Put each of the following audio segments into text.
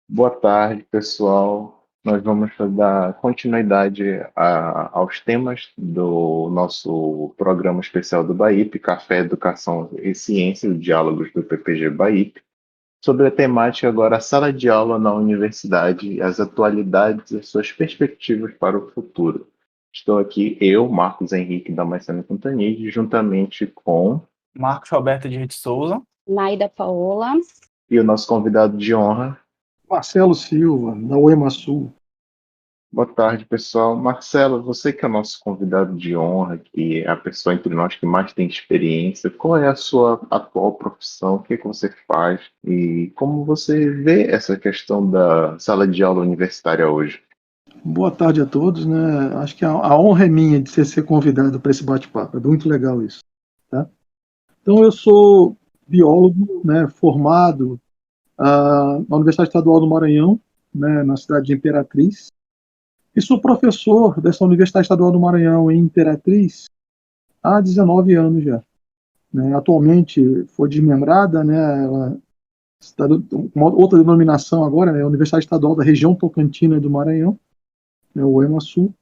Boa tarde, pessoal. Nós vamos dar continuidade aos temas do nosso programa especial do BAIP, Café, Educação e Ciência, os diálogos do PPG BAIP, sobre a temática agora Sala de Aula na Universidade, as atualidades e suas perspectivas para o futuro. Estou aqui, eu, Marcos Henrique Damasceno Cantanide, juntamente com Marcos Roberto de Rede Souza. Naida Paola. E o nosso convidado de honra, Marcelo Silva, da UEMASul. Boa tarde, pessoal. Marcelo, você que é nosso convidado de honra, que é a pessoa entre nós que mais tem experiência, qual é a sua atual profissão? O que é que você faz? E como você vê essa questão da sala de aula universitária hoje? Boa tarde a todos, né? Acho que a honra é minha de ser convidado para esse bate-papo. É muito legal isso, tá? Então, eu sou biólogo, né, formado na Universidade Estadual do Maranhão, né, na cidade de Imperatriz, e sou professor dessa Universidade Estadual do Maranhão em Imperatriz há 19 anos já. Né? Atualmente foi desmembrada, né? Ela está com uma outra denominação agora, né? Universidade Estadual da Região Tocantina do Maranhão, né, o UEMASul.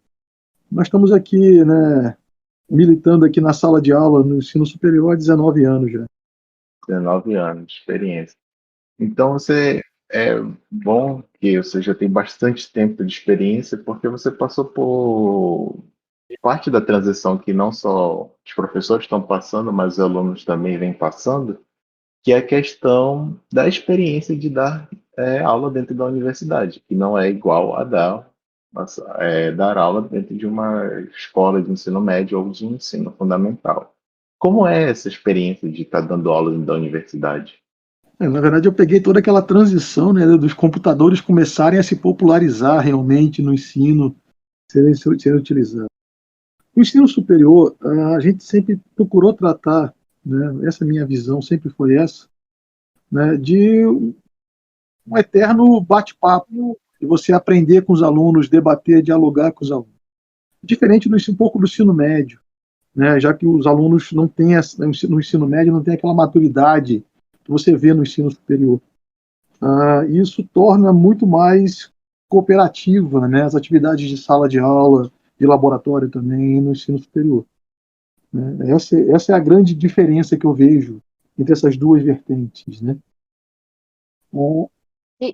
Nós estamos aqui, né, militando aqui na sala de aula no ensino superior há 19 anos já. 19 anos de experiência. Então, é bom que você já tem bastante tempo de experiência, porque você passou por parte da transição que não só os professores estão passando, mas os alunos também vêm passando, que é a questão da experiência de dar aula dentro da universidade, que não é igual a dar aula dentro de uma escola de ensino médio ou de ensino fundamental. Como é essa experiência de estar dando aula dentro da universidade? Na verdade, eu peguei toda aquela transição, né, dos computadores começarem a se popularizar realmente no ensino, serem utilizados. O ensino superior, a gente sempre procurou tratar, né, essa minha visão sempre foi essa, né, de um eterno bate-papo, de você aprender com os alunos, debater, dialogar com os alunos. Diferente um pouco do ensino médio, né, já que os alunos não têm, no ensino médio, não tem aquela maturidade que você vê no ensino superior. Isso torna muito mais cooperativa, né, as atividades de sala de aula, de laboratório também no ensino superior. Né. Essa é a grande diferença que eu vejo entre essas duas vertentes. Né.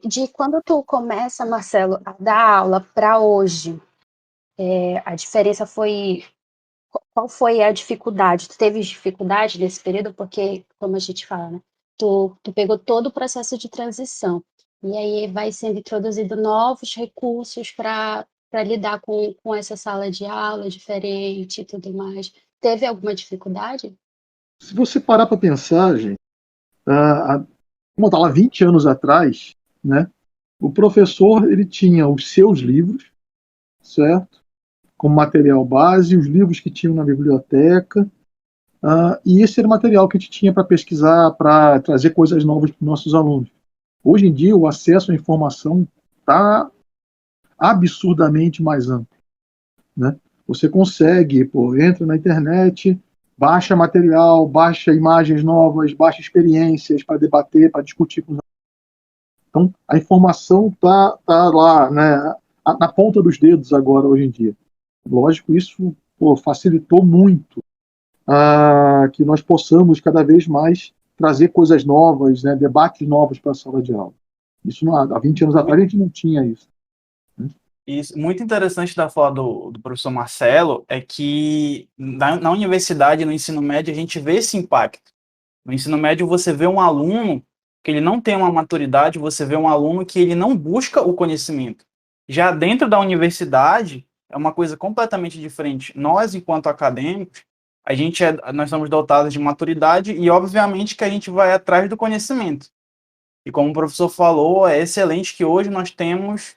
De quando tu começa, Marcelo, a dar aula para hoje, a diferença foi... Qual foi a dificuldade? Tu teve dificuldade nesse período? Porque, como a gente fala, né? Tu pegou todo o processo de transição. E aí vai sendo introduzido novos recursos para lidar com essa sala de aula diferente e tudo mais. Teve alguma dificuldade? Se você parar para pensar, gente, como está lá 20 anos atrás, né, o professor ele tinha os seus livros, certo? Como material base, os livros que tinham na biblioteca, e esse era o material que a gente tinha para pesquisar, para trazer coisas novas para os nossos alunos. Hoje em dia, o acesso à informação está absurdamente mais amplo. Né? Você consegue, entra na internet, baixa material, baixa imagens novas, baixa experiências para debater, para discutir com os alunos. Então, a informação está lá, né, na ponta dos dedos agora, hoje em dia. Lógico, isso facilitou muito que nós possamos cada vez mais trazer coisas novas, né, debates novos para a sala de aula. Isso há 20 anos atrás a gente não tinha isso. Né? Isso, muito interessante da fala do professor Marcelo é que na universidade, no ensino médio, a gente vê esse impacto. No ensino médio, você vê um aluno que ele não tem uma maturidade, você vê um aluno que ele não busca o conhecimento. Já dentro da universidade, é uma coisa completamente diferente. Nós, enquanto acadêmicos, nós somos dotados de maturidade e, obviamente, que a gente vai atrás do conhecimento. E como o professor falou, é excelente que hoje nós temos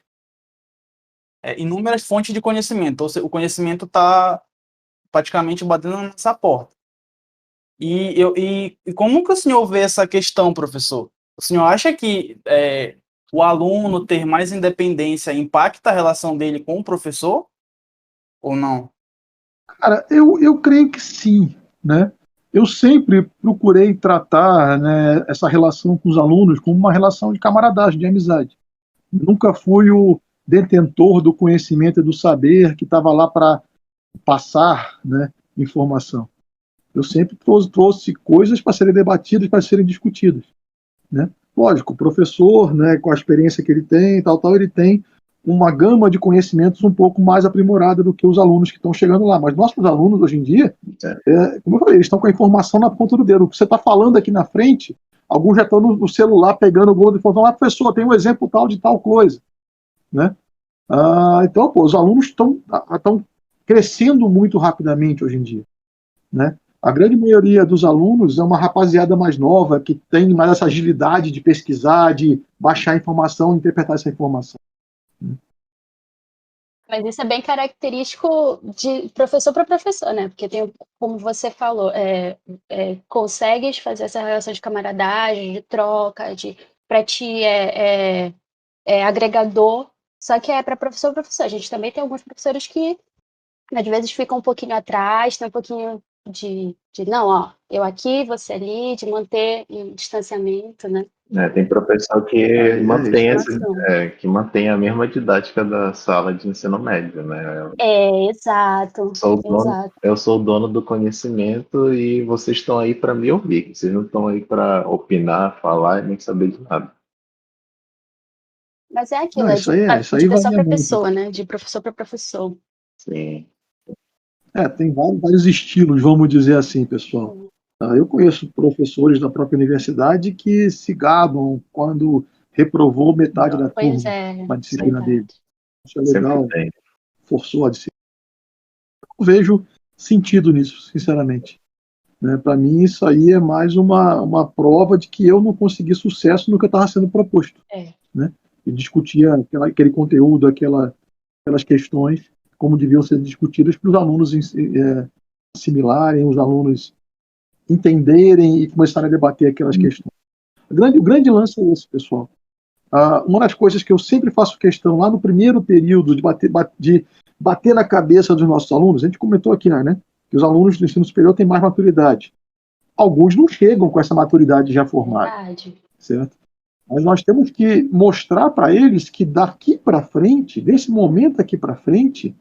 inúmeras fontes de conhecimento. Ou seja, o conhecimento está praticamente batendo na nossa porta. E como que o senhor vê essa questão, professor? O senhor acha que o aluno ter mais independência impacta a relação dele com o professor? Ou não? Cara, eu creio que sim, né? Eu sempre procurei tratar, né, essa relação com os alunos como uma relação de camaradagem, de amizade. Nunca fui o detentor do conhecimento e do saber que estava lá para passar, né, informação. Eu sempre trouxe coisas para serem debatidas, para serem discutidas, né? Lógico, o professor, né, com a experiência que ele tem, ele tem uma gama de conhecimentos um pouco mais aprimorada do que os alunos que estão chegando lá. Mas nossos alunos, hoje em dia, como eu falei, eles estão com a informação na ponta do dedo. O que você está falando aqui na frente, alguns já estão no celular pegando o gol e falando, professor, tem um exemplo tal de tal coisa, né? Então, os alunos estão crescendo muito rapidamente hoje em dia, né? A grande maioria dos alunos é uma rapaziada mais nova, que tem mais essa agilidade de pesquisar, de baixar a informação, interpretar essa informação. Mas isso é bem característico de professor para professor, né? Porque tem, como você falou, consegues fazer essa relação de camaradagem, de troca, para ti é agregador, só que é para professor para professor. A gente também tem alguns professores que às vezes ficam um pouquinho atrás, tem um pouquinho de não, ó, eu aqui, você ali, de manter um distanciamento, né? Tem professor que mantém a mesma didática da sala de ensino médio, né? Exato. Eu sou o dono do conhecimento e vocês estão aí para me ouvir. Vocês não estão aí para opinar, falar e nem saber de nada. Mas é aquilo, Isso de aí pessoa varia para muito. pessoa, né? De professor para professor. Sim. Tem vários estilos, vamos dizer assim, pessoal. Eu conheço professores da própria universidade que se gabam quando reprovou metade da turma na disciplina dele. Isso é legal, forçou a disciplina. Eu vejo sentido nisso, sinceramente. Para mim, isso aí é mais uma prova de que eu não consegui sucesso no que estava sendo proposto. Né? E discutia aquele conteúdo, aquelas questões, como deviam ser discutidas para os alunos assimilarem, os alunos entenderem e começarem a debater aquelas questões. O grande lance é esse, pessoal. Uma das coisas que eu sempre faço questão, lá no primeiro período, de bater na cabeça dos nossos alunos, a gente comentou aqui, né, que os alunos do ensino superior têm mais maturidade. Alguns não chegam com essa maturidade já formada. Certo? Mas nós temos que mostrar para eles que daqui para frente, desse momento aqui para frente,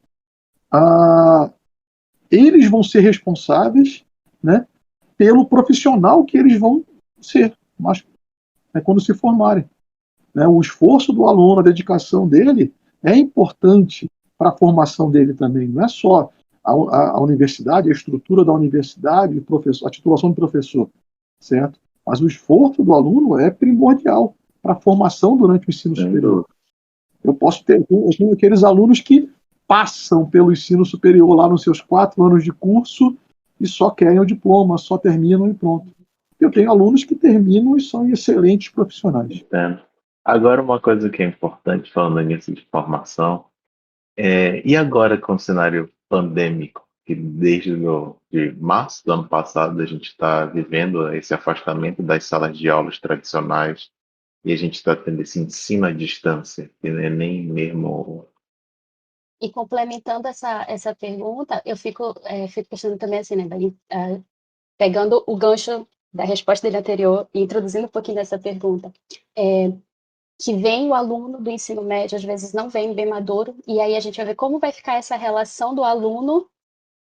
eles vão ser responsáveis, né, pelo profissional que eles vão ser, mas quando se formarem. Né, o esforço do aluno, a dedicação dele é importante para a formação dele também. Não é só a universidade, a estrutura da universidade, a titulação do professor, certo? Mas o esforço do aluno é primordial para a formação durante o ensino superior. Eu tenho aqueles alunos que passam pelo ensino superior lá nos seus 4 anos de curso e só querem o diploma, só terminam e pronto. Eu tenho alunos que terminam e são excelentes profissionais. Entendo. Agora, uma coisa que é importante, falando nisso de formação, e agora com o cenário pandêmico, que desde de março do ano passado a gente está vivendo esse afastamento das salas de aulas tradicionais e a gente está tendo esse ensino à distância, que não é nem mesmo... E complementando essa pergunta, eu fico pensando também assim, né, pegando o gancho da resposta dele anterior e introduzindo um pouquinho dessa pergunta, que vem o aluno do ensino médio, às vezes não vem bem maduro, e aí a gente vai ver como vai ficar essa relação do aluno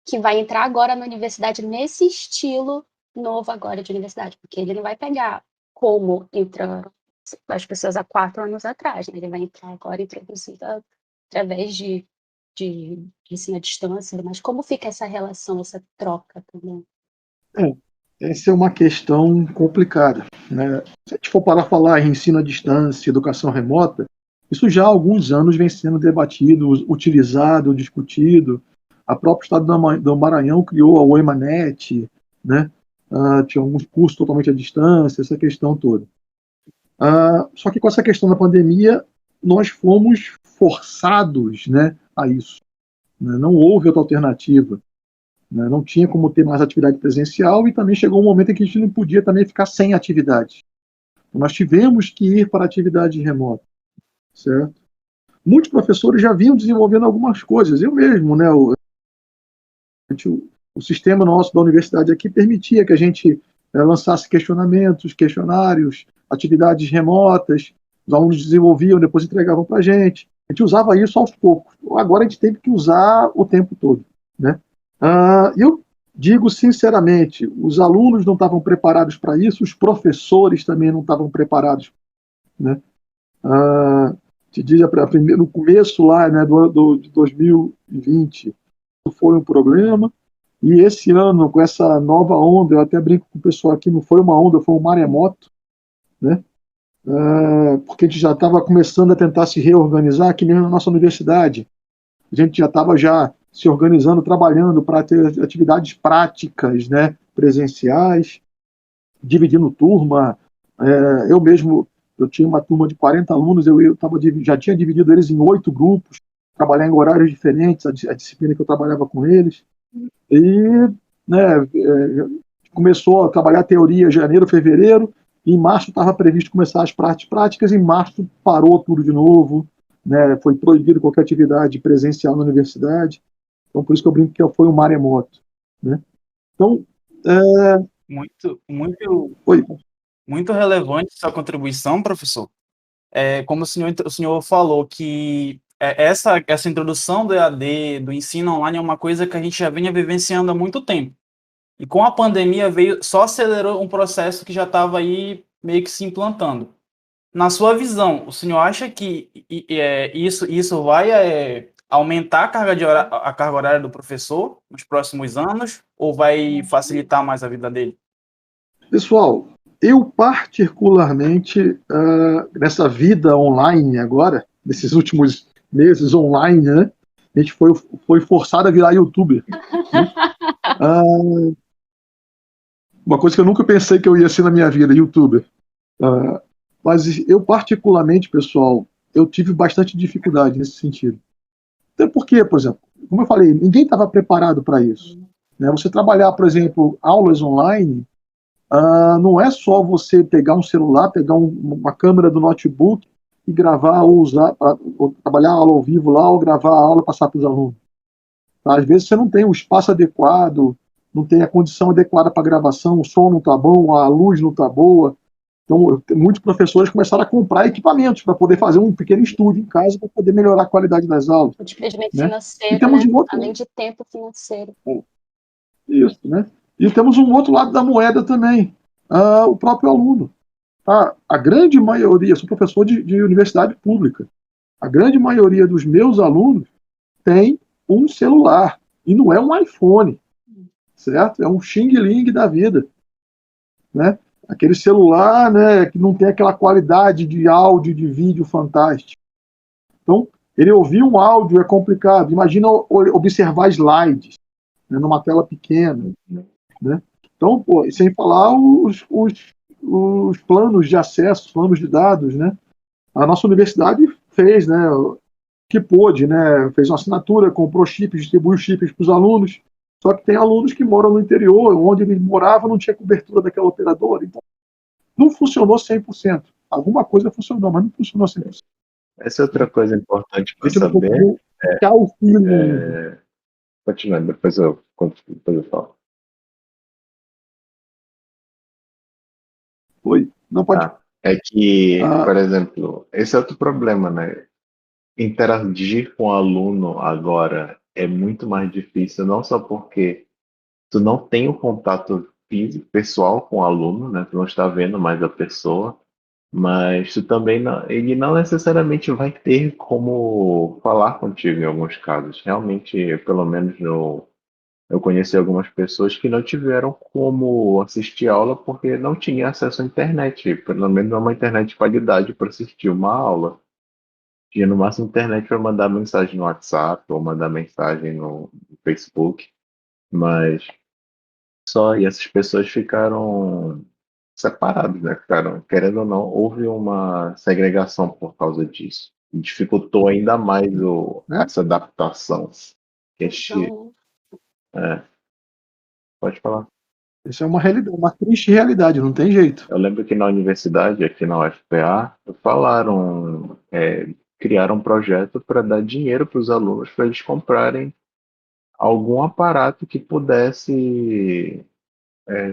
que vai entrar agora na universidade nesse estilo novo agora de universidade, porque ele não vai pegar como entraram as pessoas há 4 anos atrás, né? Ele vai entrar agora introduzido através de ensino à distância, mas como fica essa relação, essa troca também? Essa é uma questão complicada, né? Se a gente for para falar em ensino à distância, educação remota, isso já há alguns anos vem sendo debatido, utilizado, discutido. A própria Estado do Maranhão criou a UEMANET, né? Tinha alguns cursos totalmente à distância, essa questão toda. Só que com essa questão da pandemia, nós fomos forçados, né, a isso. Né? Não houve outra alternativa. Né? Não tinha como ter mais atividade presencial e também chegou um momento em que a gente não podia também ficar sem atividade. Então, nós tivemos que ir para a atividade remota. Certo? Muitos professores já vinham desenvolvendo algumas coisas. Eu mesmo, né, o sistema nosso da universidade aqui permitia que a gente lançasse questionamentos, questionários, atividades remotas, os alunos desenvolviam, depois entregavam para a gente. A gente usava isso aos poucos. Agora a gente tem que usar o tempo todo, né? Eu digo sinceramente, os alunos não estavam preparados para isso, os professores também não estavam preparados, né? Te diz, no começo lá, né, de 2020, foi um problema, e esse ano, com essa nova onda, eu até brinco com o pessoal aqui, não foi uma onda, foi um maremoto, né? Porque a gente já estava começando a tentar se reorganizar, que nem na nossa universidade. A gente já estava já se organizando, trabalhando para ter atividades práticas, né, presenciais, dividindo turma. Eu mesmo, eu tinha uma turma de 40 alunos, já tinha dividido eles em 8 grupos, trabalhar em horários diferentes, a disciplina que eu trabalhava com eles. E, né, começou a trabalhar teoria em janeiro, fevereiro, e em março estava previsto começar as práticas, em março parou tudo de novo, né, foi proibido qualquer atividade presencial na universidade. Então, por isso que eu brinco que foi um maremoto, né? Então, Oi. Muito relevante sua contribuição, professor. Como o senhor falou, que essa introdução do EAD, do ensino online, é uma coisa que a gente já vinha vivenciando há muito tempo. E com a pandemia só acelerou um processo que já estava aí meio que se implantando. Na sua visão, o senhor acha que isso vai aumentar a carga horária do professor nos próximos anos ou vai facilitar mais a vida dele? Pessoal, eu particularmente, nessa vida online agora, nesses últimos meses online, né, a gente foi forçado a virar youtuber. Né? Uma coisa que eu nunca pensei que eu ia ser na minha vida, youtuber. Mas eu particularmente, pessoal, eu tive bastante dificuldade nesse sentido. Até porque, por exemplo, como eu falei, ninguém estava preparado para isso. Né? Você trabalhar, por exemplo, aulas online, não é só você pegar um celular, pegar uma câmera do notebook e gravar ou trabalhar a aula ao vivo lá ou gravar a aula e passar para os alunos. Tá? Às vezes você não tem o espaço adequado, não tem a condição adequada para gravação, o som não está bom, a luz não está boa. Então, muitos professores começaram a comprar equipamentos para poder fazer um pequeno estúdio em casa para poder melhorar a qualidade das aulas. O despendimento né? financeiro, né? Além de tempo financeiro. Isso, né? E temos um outro lado da moeda também, o próprio aluno. A grande maioria, eu sou professor de universidade pública, a grande maioria dos meus alunos tem um celular, e não é um iPhone, certo? É um Xing Ling da vida, né? Aquele celular, né, que não tem aquela qualidade de áudio, de vídeo fantástico. Então, ele ouvir um áudio é complicado. Imagina observar slides, né, numa tela pequena, né? Então, sem falar os planos de acesso, planos de dados, né? A nossa universidade fez, né, que pôde, né? Fez uma assinatura, comprou chips, distribuiu chips para os alunos. Só que tem alunos que moram no interior, onde eles moravam não tinha cobertura daquela operadora. Então, não funcionou 100%. Alguma coisa funcionou, mas não funcionou 100%. Essa é outra coisa importante para saber. Continuando, depois eu falo. Oi, não pode. É que, por exemplo, esse é outro problema, né? Interagir com o aluno agora é muito mais difícil, não só porque tu não tem o contato físico, pessoal com o aluno, né? Tu não está vendo mais a pessoa, mas tu também ele não necessariamente vai ter como falar contigo em alguns casos. Realmente, pelo menos eu conheci algumas pessoas que não tiveram como assistir aula porque não tinha acesso à internet, pelo menos uma internet de qualidade para assistir uma aula. Tinha no máximo internet para mandar mensagem no WhatsApp ou mandar mensagem no Facebook, mas só, e essas pessoas ficaram separadas, né? Ficaram, querendo ou não, houve uma segregação por causa disso. E dificultou ainda mais essa adaptação. Então, Pode falar. Isso é uma realidade, uma triste realidade, não tem jeito. Eu lembro que na universidade, aqui na UFPA, criaram um projeto para dar dinheiro para os alunos para eles comprarem algum aparato que pudesse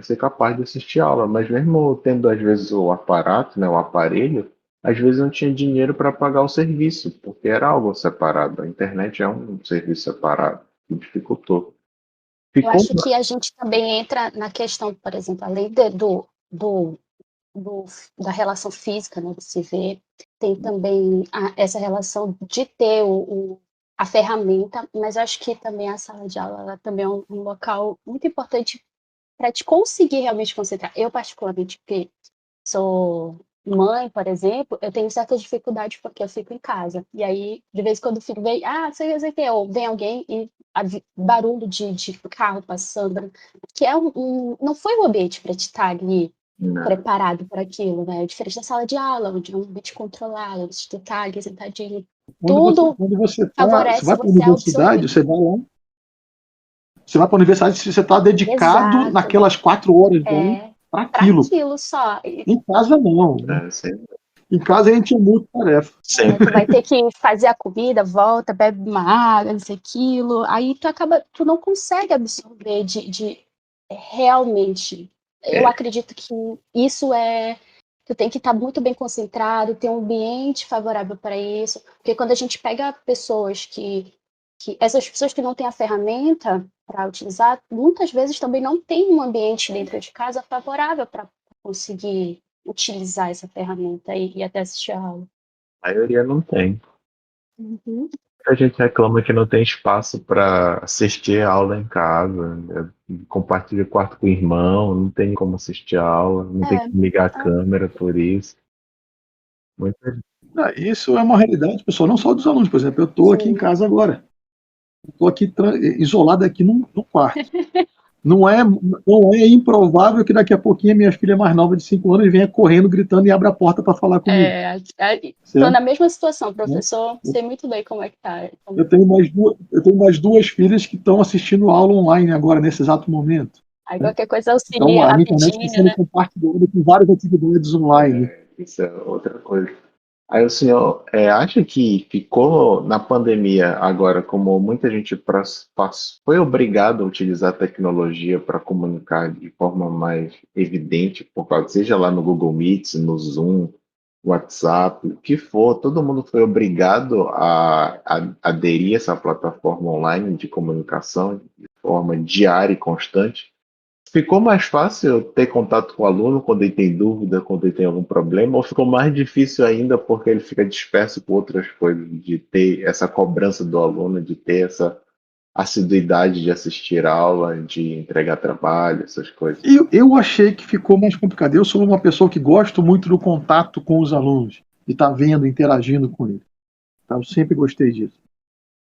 ser capaz de assistir aula, mas mesmo tendo às vezes o aparato, né, o aparelho, às vezes não tinha dinheiro para pagar o serviço, porque era algo separado. A internet é um serviço separado, que dificultou. Eu Ficou. acho que a gente também entra na questão, por exemplo, além do, do- da relação física, né, de se ver, tem também essa relação de ter a ferramenta, mas eu acho que também a sala de aula ela também é um local muito importante para te conseguir realmente concentrar. Eu, particularmente, que sou mãe, por exemplo, eu tenho certa dificuldade porque eu fico em casa. E aí, de vez em quando o filho vem, sei que, ou vem alguém e barulho de carro passando, que não foi o ambiente para te estar ali Né? preparado para aquilo, né? É diferente da sala de aula, onde é um ambiente controlado, onde tu tá ali sentadinho. Tudo Você favorece vai para a você a universidade, absorver. você vai lá, você vai para a universidade se você está dedicado Exato. naquelas 4 horas para Para aquilo. aquilo só. Em casa não, né? Sempre. Em casa a gente é muito tarefa. Tu vai ter que fazer a comida, volta, bebe uma água, não sei aquilo. Aí tu não consegue absorver de realmente. Eu acredito que isso tu tem que estar muito bem concentrado, ter um ambiente favorável para isso. Porque quando a gente pega pessoas essas pessoas que não têm a ferramenta para utilizar, muitas vezes também não tem um ambiente dentro de casa favorável para conseguir utilizar essa ferramenta e até assistir a aula. A maioria não tem. Uhum. A gente reclama que não tem espaço para assistir a aula em casa, né? Compartilha quarto com o irmão, não tem como assistir a aula, não tem É, como ligar a câmera por isso. Muita Isso é uma realidade, pessoal, não só dos alunos. Por exemplo, eu estou aqui em sim. casa agora. Estou aqui isolado aqui num quarto. Não é improvável que daqui a pouquinho a minha filha mais nova de 5 anos venha correndo, gritando e abra a porta para falar comigo. Tô na Certo? mesma situação, professor. Sei muito bem como é que tá. Eu tenho mais duas filhas que estão assistindo aula online agora, nesse exato momento. Aí Né? qualquer coisa Então, auxilia a minha internet está rapidinho, sendo né? compartilhada com várias atividades online. Isso é outra coisa. Aí o senhor acha que ficou na pandemia agora, como muita gente foi obrigado a utilizar a tecnologia para comunicar de forma mais evidente, por causa, seja lá no Google Meet, no Zoom, WhatsApp, o que for, todo mundo foi obrigado a aderir a essa plataforma online de comunicação de forma diária e constante? Ficou mais fácil ter contato com o aluno quando ele tem dúvida, quando ele tem algum problema, ou ficou mais difícil ainda porque ele fica disperso com outras coisas, de ter essa cobrança do aluno, de ter essa assiduidade de assistir aula, de entregar trabalho, essas coisas? Eu achei que ficou mais complicado. Eu sou uma pessoa que gosto muito do contato com os alunos, de estar vendo, interagindo com eles. Tá? Eu sempre gostei disso.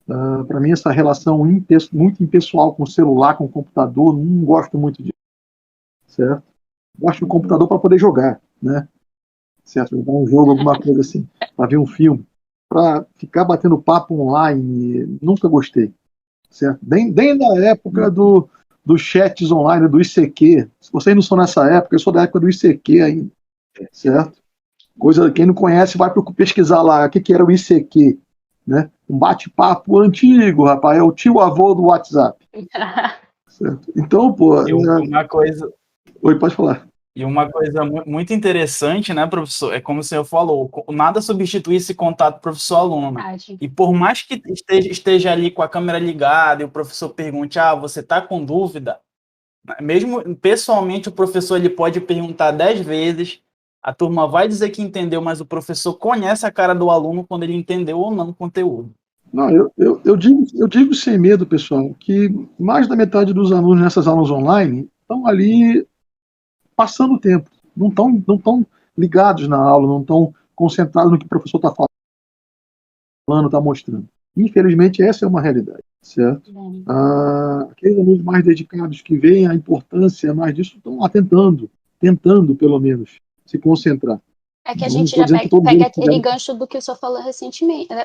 Para mim, essa relação muito impessoal com o celular, com o computador, não gosto muito disso. Certo? Gosto do computador para poder jogar, né? Certo? Jogar um jogo, alguma coisa assim, para ver um filme. Para ficar batendo papo online, nunca gostei. Certo? Desde a época dos chats online, do ICQ. Se vocês não são nessa época, eu sou da época do ICQ ainda. Certo? Quem não conhece vai pesquisar lá o que era o ICQ. Né? Um bate-papo antigo, rapaz, é o tio avô do WhatsApp. Certo? Então, pô. E uma coisa, Oi, pode falar. E uma coisa muito interessante, né, professor, é como o senhor falou, nada substitui esse contato professor-aluno. E por mais que esteja ali com a câmera ligada e o professor pergunte, você está com dúvida? Mesmo pessoalmente, o professor ele pode perguntar 10 vezes, a turma vai dizer que entendeu, mas o professor conhece a cara do aluno quando ele entendeu ou não o conteúdo. Não, eu digo sem medo, pessoal, que mais da metade dos alunos nessas aulas online estão ali passando o tempo, não estão ligados na aula, não estão concentrados no que o professor está falando, está mostrando. Infelizmente, essa é uma realidade, certo? Aqueles alunos mais dedicados que veem a importância mais disso estão lá tentando pelo menos se concentrar. É que a Não gente estou já dizendo que todos pega eles aquele fizeram. gancho do que o senhor falou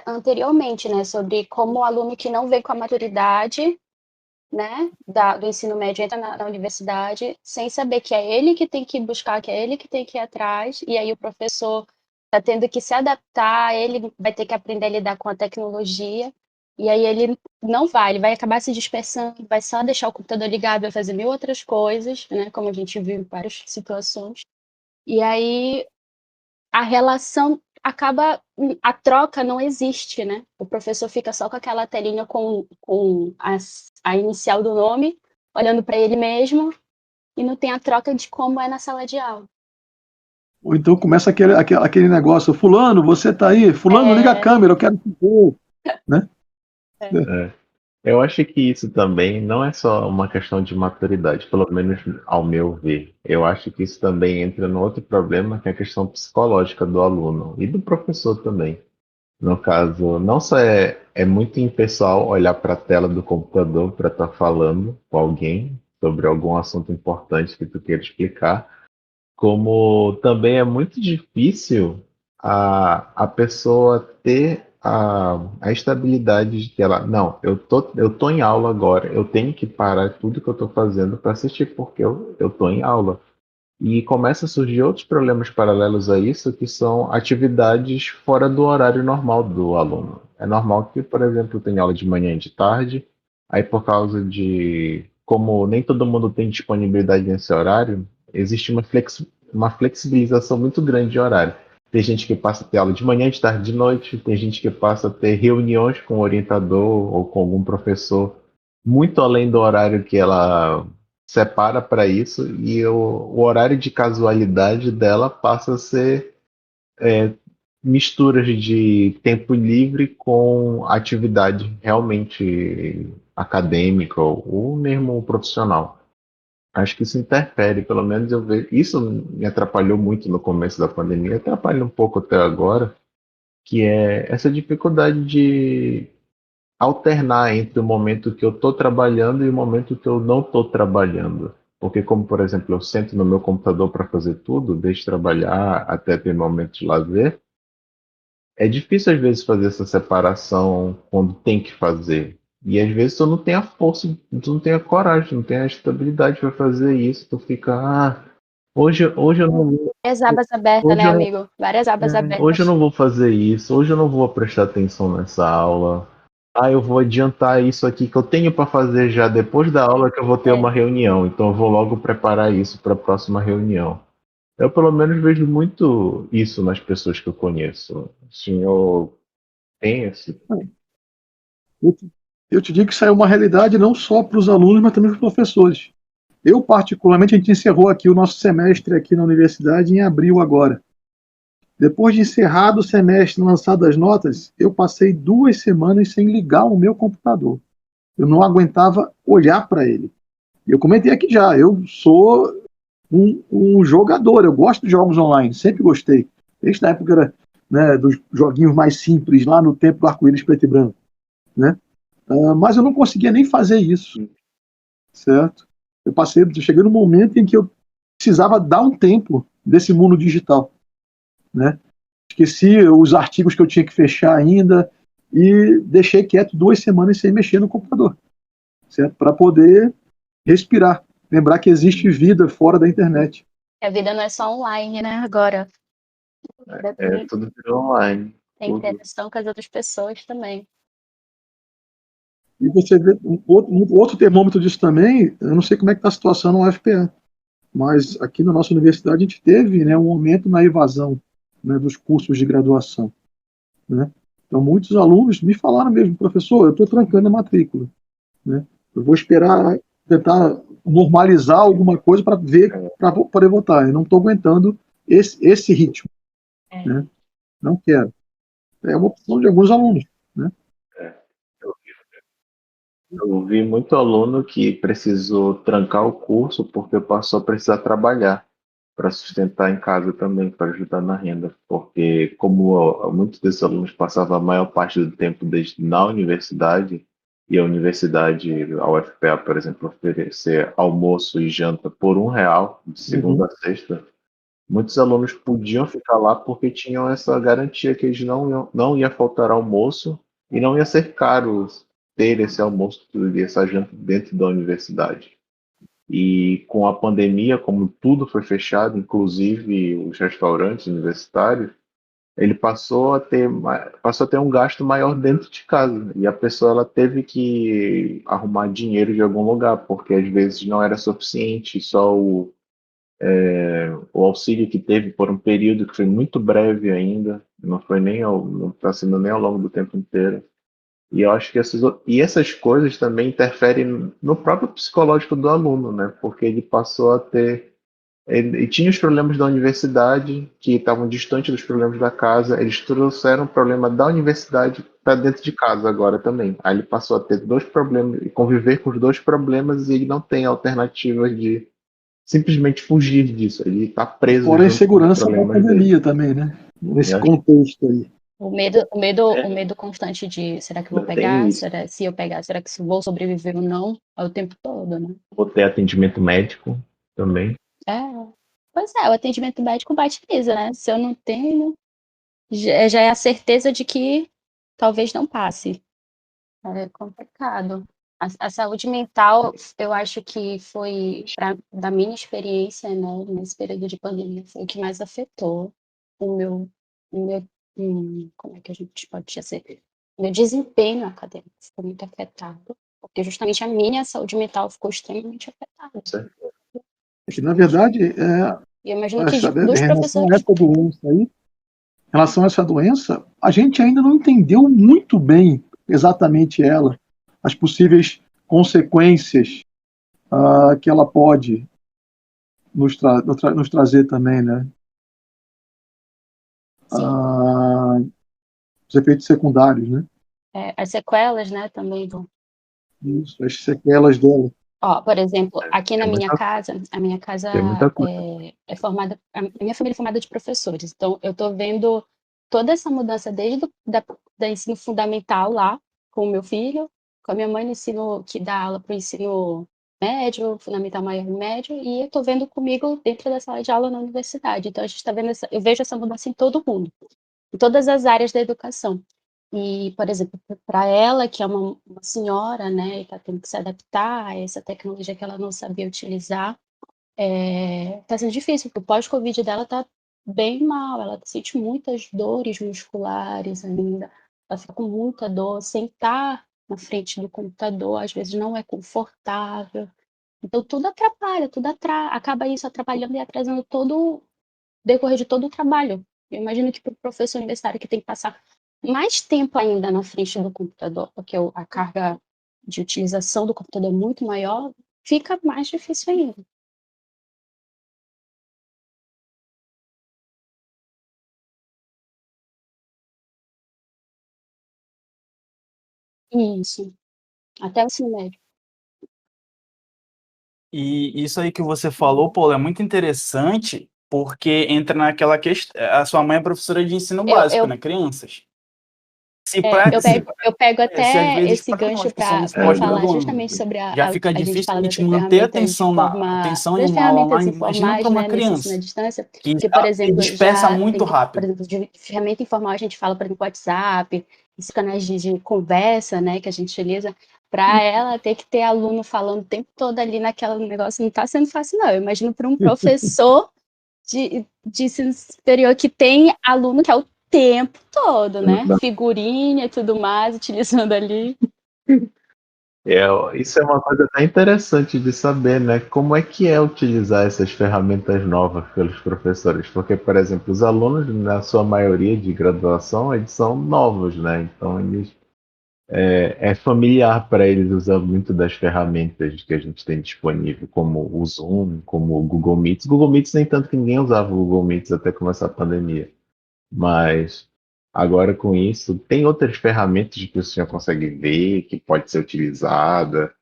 anteriormente, né? Sobre como o aluno que não vem com a maturidade, né, do ensino médio entra na universidade sem saber que é ele que tem que buscar, que é ele que tem que ir atrás, e aí o professor está tendo que se adaptar, ele vai ter que aprender a lidar com a tecnologia, e aí ele não vai, ele vai acabar se dispersando, vai só deixar o computador ligado, vai fazer mil outras coisas, né, como a gente viu em várias situações. E aí a relação, acaba, a troca não existe, né? O professor fica só com aquela telinha com a inicial do nome, olhando para ele mesmo, e não tem a troca de como é na sala de aula. Ou então começa aquele negócio, fulano, você tá aí? Fulano, liga a câmera, eu quero te ver. Né? É. Eu acho que isso também não é só uma questão de maturidade, pelo menos ao meu ver. Eu acho que isso também entra no outro problema, que é a questão psicológica do aluno e do professor também. No caso, não só é muito impessoal olhar para a tela do computador para estar falando com alguém sobre algum assunto importante que tu queira explicar, como também é muito difícil a pessoa ter a estabilidade de que ela, não, eu tô em aula agora, eu tenho que parar tudo que eu estou fazendo para assistir, porque eu tô em aula. E começa a surgir outros problemas paralelos a isso, que são atividades fora do horário normal do aluno. É normal que, por exemplo, tenha aula de manhã e de tarde, aí por causa de, como nem todo mundo tem disponibilidade nesse horário, existe uma flexibilização muito grande de horário. Tem gente que passa a ter aula de manhã, de tarde, de noite, tem gente que passa a ter reuniões com o orientador ou com algum professor muito além do horário que ela separa para isso, e o horário de casualidade dela passa a ser misturas de tempo livre com atividade realmente acadêmica ou mesmo profissional. Acho que isso interfere, pelo menos eu vejo. Isso me atrapalhou muito no começo da pandemia, atrapalha um pouco até agora, que é essa dificuldade de alternar entre o momento que eu estou trabalhando e o momento que eu não estou trabalhando. Porque, como por exemplo, eu sento no meu computador para fazer tudo, desde trabalhar até ter momentos de lazer, é difícil às vezes fazer essa separação quando tem que fazer. E às vezes tu não tem a força, tu não tem a coragem, não tem a estabilidade para fazer isso. Tu fica, hoje eu não vou, Várias abas abertas, hoje né, eu não, amigo? Várias abas hoje eu abertas. não vou fazer isso, hoje eu não vou prestar atenção nessa aula. Eu vou adiantar isso aqui que eu tenho para fazer já depois da aula que eu vou ter É. uma reunião, então eu vou logo preparar isso para a próxima reunião. Eu pelo menos vejo muito isso nas pessoas que eu conheço. Assim, eu tenho esse. Eu te, eu te digo que isso é uma realidade não só para os alunos, mas também para os professores. Eu, particularmente, a gente encerrou aqui o nosso semestre aqui na universidade em abril agora. Depois de encerrado o semestre, lançado as notas, eu passei 2 semanas sem ligar o meu computador. Eu não aguentava olhar para ele. E eu comentei aqui já, eu sou um jogador, eu gosto de jogos online, sempre gostei. Desde a época era, né, dos joguinhos mais simples, lá no tempo do arco-íris preto e branco. Né? Mas eu não conseguia nem fazer isso, certo? Eu cheguei no momento em que eu precisava dar um tempo desse mundo digital, né? Esqueci os artigos que eu tinha que fechar ainda e deixei quieto 2 semanas sem mexer no computador, certo? Para poder respirar, lembrar que existe vida fora da internet. A vida não é só online, né? Agora Tudo virou online. tem Tudo. interação com as outras pessoas também. E você vê outro termômetro disso também, eu não sei como é que está a situação no UFPA, mas aqui na nossa universidade a gente teve, né, um aumento na evasão, né, dos cursos de graduação. Né? Então, muitos alunos me falaram mesmo, professor, eu estou trancando a matrícula. Né? Eu vou esperar, tentar normalizar alguma coisa para ver, para poder votar. Eu não estou aguentando esse ritmo. Né? Não quero. É uma opção de alguns alunos. Né? Eu vi muito aluno que precisou trancar o curso porque passou a precisar trabalhar para sustentar em casa também, para ajudar na renda. Porque, como muitos desses alunos passavam a maior parte do tempo na universidade, e a universidade, a UFPA, por exemplo, oferecer almoço e janta por R$ 1, de segunda a sexta, muitos alunos podiam ficar lá porque tinham essa garantia que eles não ia faltar almoço e não ia ser caro ter esse almoço e essa janta dentro da universidade. E com a pandemia, como tudo foi fechado, inclusive os restaurantes universitários, ele passou a ter um gasto maior dentro de casa. E a pessoa ela teve que arrumar dinheiro de algum lugar, porque às vezes não era suficiente só o auxílio que teve por um período que foi muito breve ainda. Não foi não está sendo nem ao longo do tempo inteiro. E eu acho que essas coisas também interferem no próprio psicológico do aluno, né? Porque ele passou a ter. Ele tinha os problemas da universidade, que estavam distantes dos problemas da casa, eles trouxeram o problema da universidade para dentro de casa agora também. Aí ele passou a ter dois problemas, e conviver com os dois problemas, e ele não tem alternativa de simplesmente fugir disso. Ele está preso Fora a junto com os insegurança da problemas dele. pandemia também, né? Nesse Eu acho contexto aí. O medo constante de será que eu vou que tem pegar? isso. Se eu pegar, será que vou sobreviver ou não? É o tempo todo, né? Vou ter atendimento médico também. É. Pois é, o atendimento médico bate nisso, né? Se eu não tenho, já é a certeza de que talvez não passe. É complicado. A saúde mental, eu acho que foi, da minha experiência, né, nesse período de pandemia, foi o que mais afetou o meu, como é que a gente pode dizer? O meu desempenho acadêmico ficou muito afetado, porque justamente a minha saúde mental ficou extremamente afetada. Certo. É que, na verdade, E eu imagino que em dos relação a professores. essa doença aí, em relação a essa doença, a gente ainda não entendeu muito bem exatamente ela, as possíveis consequências que ela pode nos trazer também, né? Sim, Os efeitos secundários, né? as sequelas, né, também do. Isso, as sequelas dela. Ó, por exemplo, aqui na Tem minha muita, casa, a minha casa tem muita coisa. é formada, a minha família é formada de professores, então eu tô vendo toda essa mudança desde da ensino fundamental lá, com o meu filho, com a minha mãe no ensino, que dá aula para o ensino médio, fundamental, maior e médio, e eu tô vendo comigo dentro da sala de aula na universidade, então a gente tá vendo eu vejo essa mudança em todo mundo, em todas as áreas da educação. E, por exemplo, para ela, que é uma senhora, né, e está tendo que se adaptar a essa tecnologia que ela não sabia utilizar, está sendo difícil, porque o pós-Covid dela está bem mal, ela sente muitas dores musculares ainda, ela fica com muita dor, sentar na frente do computador, às vezes não é confortável. Então, tudo atrapalha, acaba isso atrapalhando e atrasando todo decorrer de todo o trabalho. Eu imagino que para o professor universitário que tem que passar mais tempo ainda na frente do computador, porque a carga de utilização do computador é muito maior, fica mais difícil ainda. Isso, até o ensino médio. E isso aí que você falou, Paulo, é muito interessante, porque entra naquela questão. A sua mãe é professora de ensino Eu, básico, eu, né? Crianças. Se, eu pego se às até esse esse para gancho nós que somos para falar pós-graduandos, justamente sobre já fica a gente difícil a fala gente dessas manter a ferramentas de atenção, forma, atenção em das uma aula ferramentas online. Imagina informais, para uma né, nesse ensino à criança, distância, que que, por ela se exemplo, dispersa já muito tem, por rápido. exemplo, de ferramenta informal a gente fala, por exemplo, WhatsApp, esses canais de conversa, né, que a gente utiliza, para ela ter que ter aluno falando o tempo todo ali naquele negócio, não está sendo fácil, não. Eu imagino para um professor de ensino superior que tem aluno que é o tempo todo, né? Figurinha e tudo mais, utilizando ali. Isso é uma coisa até interessante de saber, né? Como é que é utilizar essas ferramentas novas pelos professores? Porque, por exemplo, os alunos, na sua maioria de graduação, eles são novos, né? Então, é familiar para eles usar muito das ferramentas que a gente tem disponível, como o Zoom, como o Google Meets. Google Meets nem tanto que ninguém usava o Google Meets até começar a pandemia. Mas agora com isso, tem outras ferramentas que você já consegue ver, que pode ser utilizada,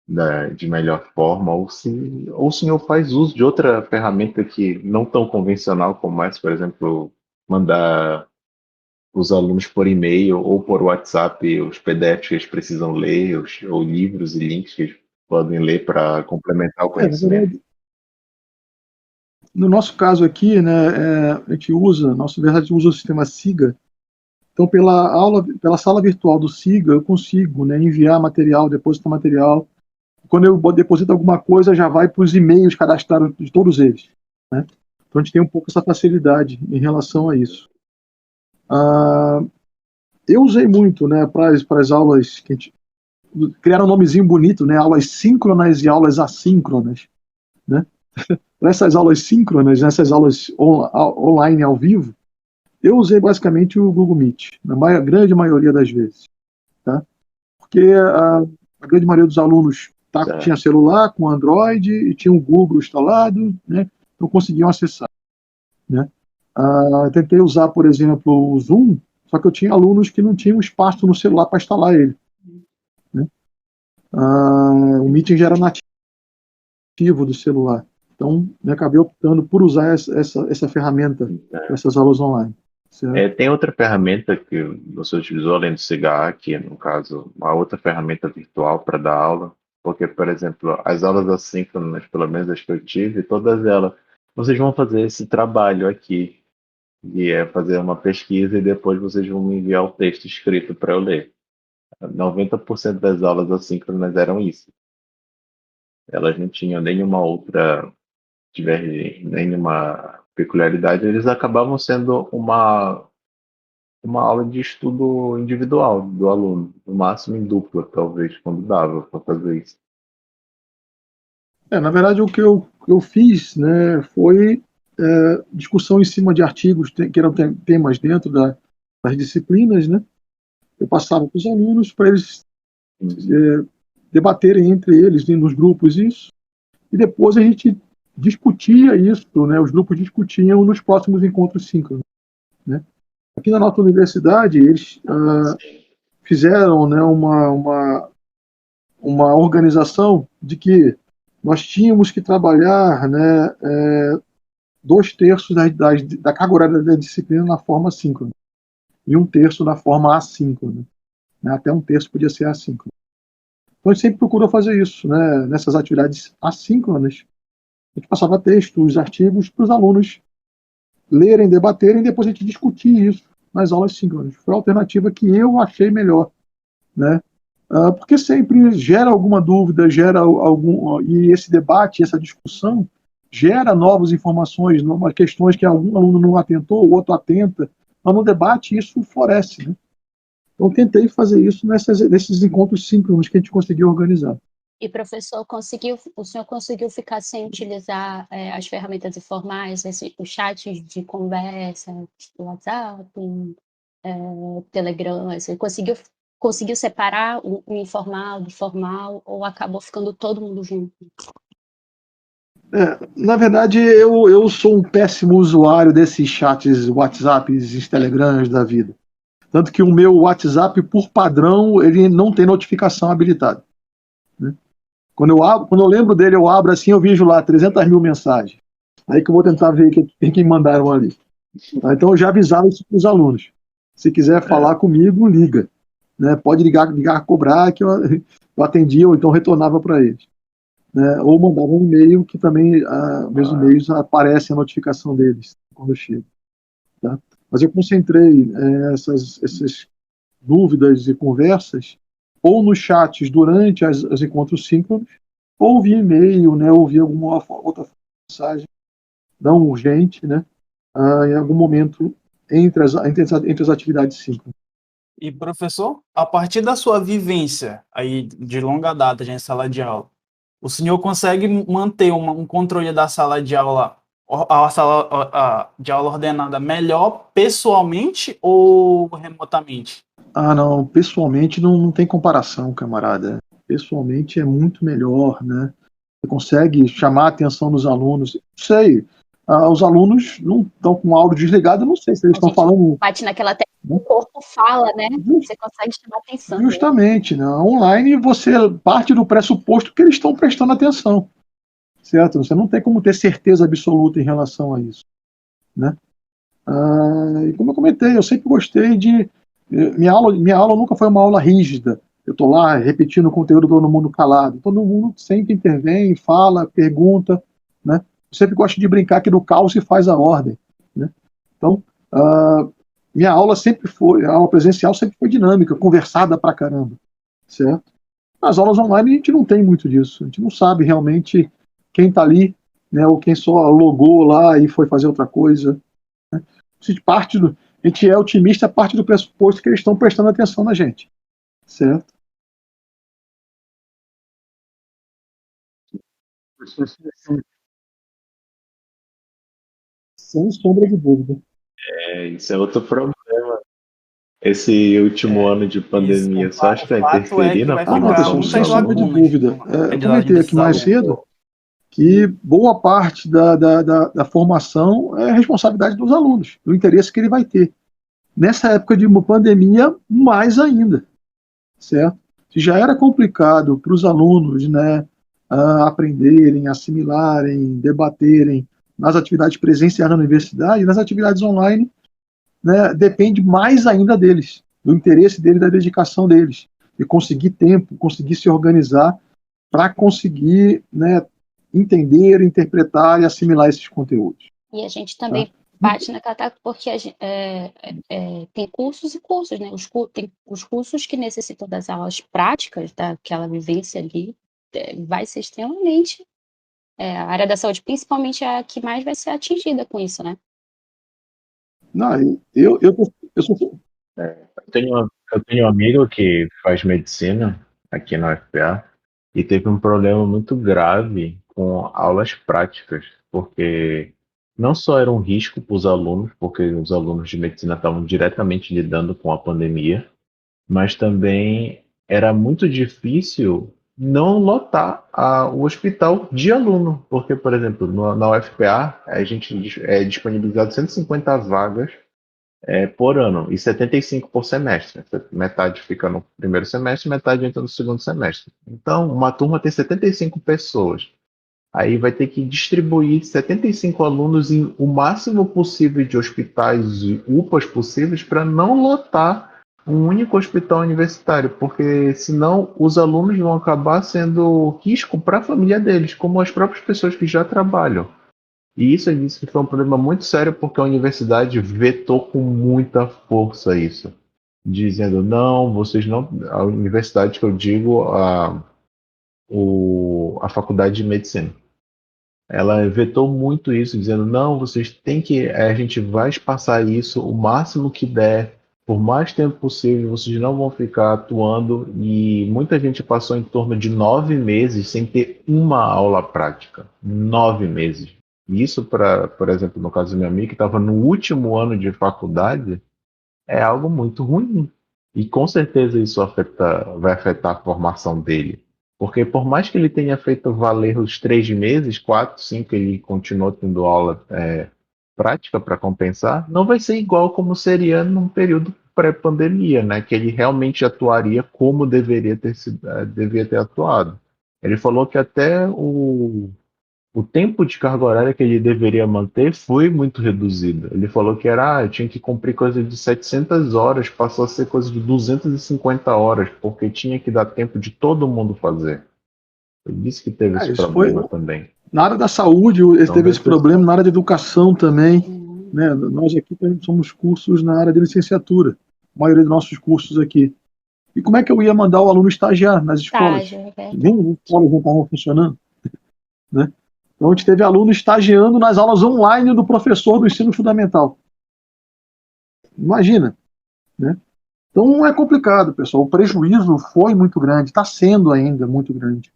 né, de melhor forma, ou se o senhor faz uso de outra ferramenta que não tão convencional como essa, por exemplo, mandar os alunos por e-mail ou por WhatsApp os PDFs que eles precisam ler, ou livros e links que eles podem ler para complementar o Na conhecimento. verdade, no nosso caso aqui, né, a gente usa, nossa verdade, usa o sistema SIGA. Então, pela sala virtual do SIGA, eu consigo, né, enviar material, depositar material. Quando eu deposito alguma coisa, já vai para os e-mails cadastrados de todos eles, né? Então, a gente tem um pouco essa facilidade em relação a isso. Eu usei muito, né, para as aulas que a gente criaram um nomezinho bonito, né, aulas síncronas e aulas assíncronas, né? Para essas aulas síncronas, nessas aulas online ao vivo, Eu usei basicamente o Google Meet, na grande maioria das vezes, tá? Porque a grande maioria dos alunos tinha Certo. celular com Android e tinha o Google instalado, né? Então conseguiam acessar, né? Tentei usar, por exemplo, o Zoom, só que eu tinha alunos que não tinham espaço no celular para instalar ele, né? O Meeting já era nativo do celular. Então, né, acabei optando por usar essa ferramenta para essas aulas online. Certo? Tem outra ferramenta que você utilizou além do CGA, que no caso, uma outra ferramenta virtual para dar aula, porque, por exemplo, as aulas assíncronas, pelo menos as que eu tive, todas elas, vocês vão fazer esse trabalho aqui, e é fazer uma pesquisa e depois vocês vão me enviar o texto escrito para eu ler. 90% das aulas assíncronas eram isso. Elas não tinham nenhuma outra nenhuma peculiaridade, eles acabavam sendo uma aula de estudo individual do aluno, no máximo em dupla, talvez, quando dava para fazer isso. Na verdade, o que eu fiz, né, foi discussão em cima de artigos que eram temas dentro das disciplinas, né? Eu passava para os alunos para eles debaterem entre eles, né, nos grupos, isso, e depois a gente discutia isso, né? Os grupos discutiam nos próximos encontros síncronos, né? Aqui na nossa universidade, eles fizeram, né, uma organização de que nós tínhamos que trabalhar, né, 2/3 da carga horária da disciplina na forma síncrona e 1/3 na forma assíncrona, né? Até 1/3 podia ser assíncrono. Então a gente sempre procurou fazer isso, né? Nessas atividades assíncronas, a gente passava textos, artigos para os alunos lerem, debaterem, e depois a gente discutir isso nas aulas síncronas. Foi a alternativa que eu achei melhor, né? Porque sempre gera alguma dúvida, gera algum, e esse debate, essa discussão gera novas informações, novas questões que algum aluno não atentou, o outro atenta, mas no debate isso floresce, né? Então tentei fazer isso nesses encontros síncronos que a gente conseguiu organizar. E professor, o senhor conseguiu ficar sem utilizar as ferramentas informais, os chats de conversa, WhatsApp, Telegram, você conseguiu separar o informal do formal ou acabou ficando todo mundo junto? Na verdade, eu sou um péssimo usuário desses chats, WhatsApps, Telegrams da vida. Tanto que o meu WhatsApp, por padrão, ele não tem notificação habilitada, né? Quando eu lembro dele, eu abro assim, eu vejo lá 300 mil mensagens. Aí que eu vou tentar ver quem mandaram ali. Então eu já avisava isso para os alunos. Se quiser falar comigo, liga, né? Pode ligar, cobrar, que eu atendia ou então retornava para eles, né? Ou mandava um e-mail que também, meus e-mails aparece a notificação deles quando eu chego, tá? Mas eu concentrei essas dúvidas e conversas ou nos chats durante os encontros síncronos, ou via e-mail, né? Ou via alguma outra mensagem não urgente, né? Em algum momento entre as atividades síncronas. E professor, a partir da sua vivência aí de longa data já em sala de aula, o senhor consegue manter um controle da sala de aula, a sala de aula ordenada melhor pessoalmente ou remotamente? Não, pessoalmente não tem comparação, camarada. Pessoalmente é muito melhor, né? Você consegue chamar a atenção dos alunos. Não sei, os alunos não estão com o áudio desligado, eu não sei se eles estão falando. Bate naquela tela, Né? o corpo fala, né? Você consegue chamar atenção. Justamente, né? Online você parte do pressuposto que eles estão prestando atenção, certo? Você não tem como ter certeza absoluta em relação a isso, né? E como eu comentei, eu sempre gostei de minha aula nunca foi uma aula rígida. Eu estou lá repetindo o conteúdo, todo mundo calado. Todo mundo sempre intervém, fala, pergunta, né? Eu sempre gosto de brincar que do caos se faz a ordem, né? Então, minha aula a aula presencial sempre foi dinâmica, conversada pra caramba, certo? Nas aulas online a gente não tem muito disso. A gente não sabe realmente quem está ali, né? Ou quem só logou lá e foi fazer outra coisa. A gente é otimista a parte do pressuposto que eles estão prestando atenção na gente, certo? Sem sombra de dúvida. Isso é outro problema. Esse último ano de Isso. pandemia, você acha O que vai fato é interferir que na vai Não, ficar formação Anderson, dos sem muitas sombra de alunos? lacunas dúvida. na Eu aprendizagem comentei aqui desses mais alunos. cedo que boa parte da formação é responsabilidade dos alunos, do interesse que ele vai ter. Nessa época de uma pandemia, mais ainda, certo? Se já era complicado para os alunos, né, aprenderem, assimilarem, debaterem nas atividades presenciais na universidade, nas atividades online, né, depende mais ainda deles, do interesse deles, da dedicação deles, de conseguir tempo, conseguir se organizar para conseguir, né, entender, interpretar e assimilar esses conteúdos. E a gente Tá? também bate na tecla porque tem cursos e cursos, né? Tem os cursos que necessitam das aulas práticas, daquela vivência ali, vai ser extremamente. A área da saúde, principalmente, é a que mais vai ser atingida com isso, né? Não, eu sou. Eu tenho um amigo que faz medicina aqui na UFPA e teve um problema muito grave com aulas práticas, porque não só era um risco para os alunos, porque os alunos de medicina estavam diretamente lidando com a pandemia, mas também era muito difícil não lotar o hospital de aluno, porque, por exemplo, na UFPA a gente é disponibilizado 150 vagas por ano e 75 por semestre. Metade fica no primeiro semestre, metade entra no segundo semestre. Então, uma turma tem 75 pessoas. Aí vai ter que distribuir 75 alunos em o máximo possível de hospitais e UPAs possíveis para não lotar um único hospital universitário, porque senão os alunos vão acabar sendo risco para a família deles, como as próprias pessoas que já trabalham. E isso eu disse que foi um problema muito sério porque a universidade vetou com muita força isso, dizendo não, vocês não. A universidade que eu digo, a faculdade de medicina. Ela vetou muito isso, dizendo não, vocês têm que. A gente vai espaçar isso o máximo que der, por mais tempo possível, vocês não vão ficar atuando. E muita gente passou em torno de 9 meses sem ter uma aula prática. 9 meses. E isso, por exemplo, no caso do meu amigo, que estava no último ano de faculdade, é algo muito ruim. E com certeza isso vai afetar a formação dele. Porque por mais que ele tenha feito valer os 3 meses, 4, 5, ele continuou tendo aula prática para compensar, não vai ser igual como seria num período pré-pandemia, né? Que ele realmente atuaria como devia ter atuado. Ele falou que até o tempo de carga horária que ele deveria manter foi muito reduzido. Ele falou que eu tinha que cumprir coisa de 700 horas, passou a ser coisa de 250 horas, porque tinha que dar tempo de todo mundo fazer. Ele disse que teve esse Isso foi problema também. na área da saúde, ele Então teve vai esse ser. problema, na área de educação também. Uhum. Né? Nós aqui somos cursos na área de licenciatura, a maioria dos nossos cursos aqui. E como é que eu ia mandar o aluno estagiar nas escolas? Estágio, é verdade. Nem as escolas não estavam funcionando. Né? Então a gente teve aluno estagiando nas aulas online do professor do ensino fundamental. Imagina. Né? Então é complicado, pessoal. O prejuízo foi muito grande, está sendo ainda muito grande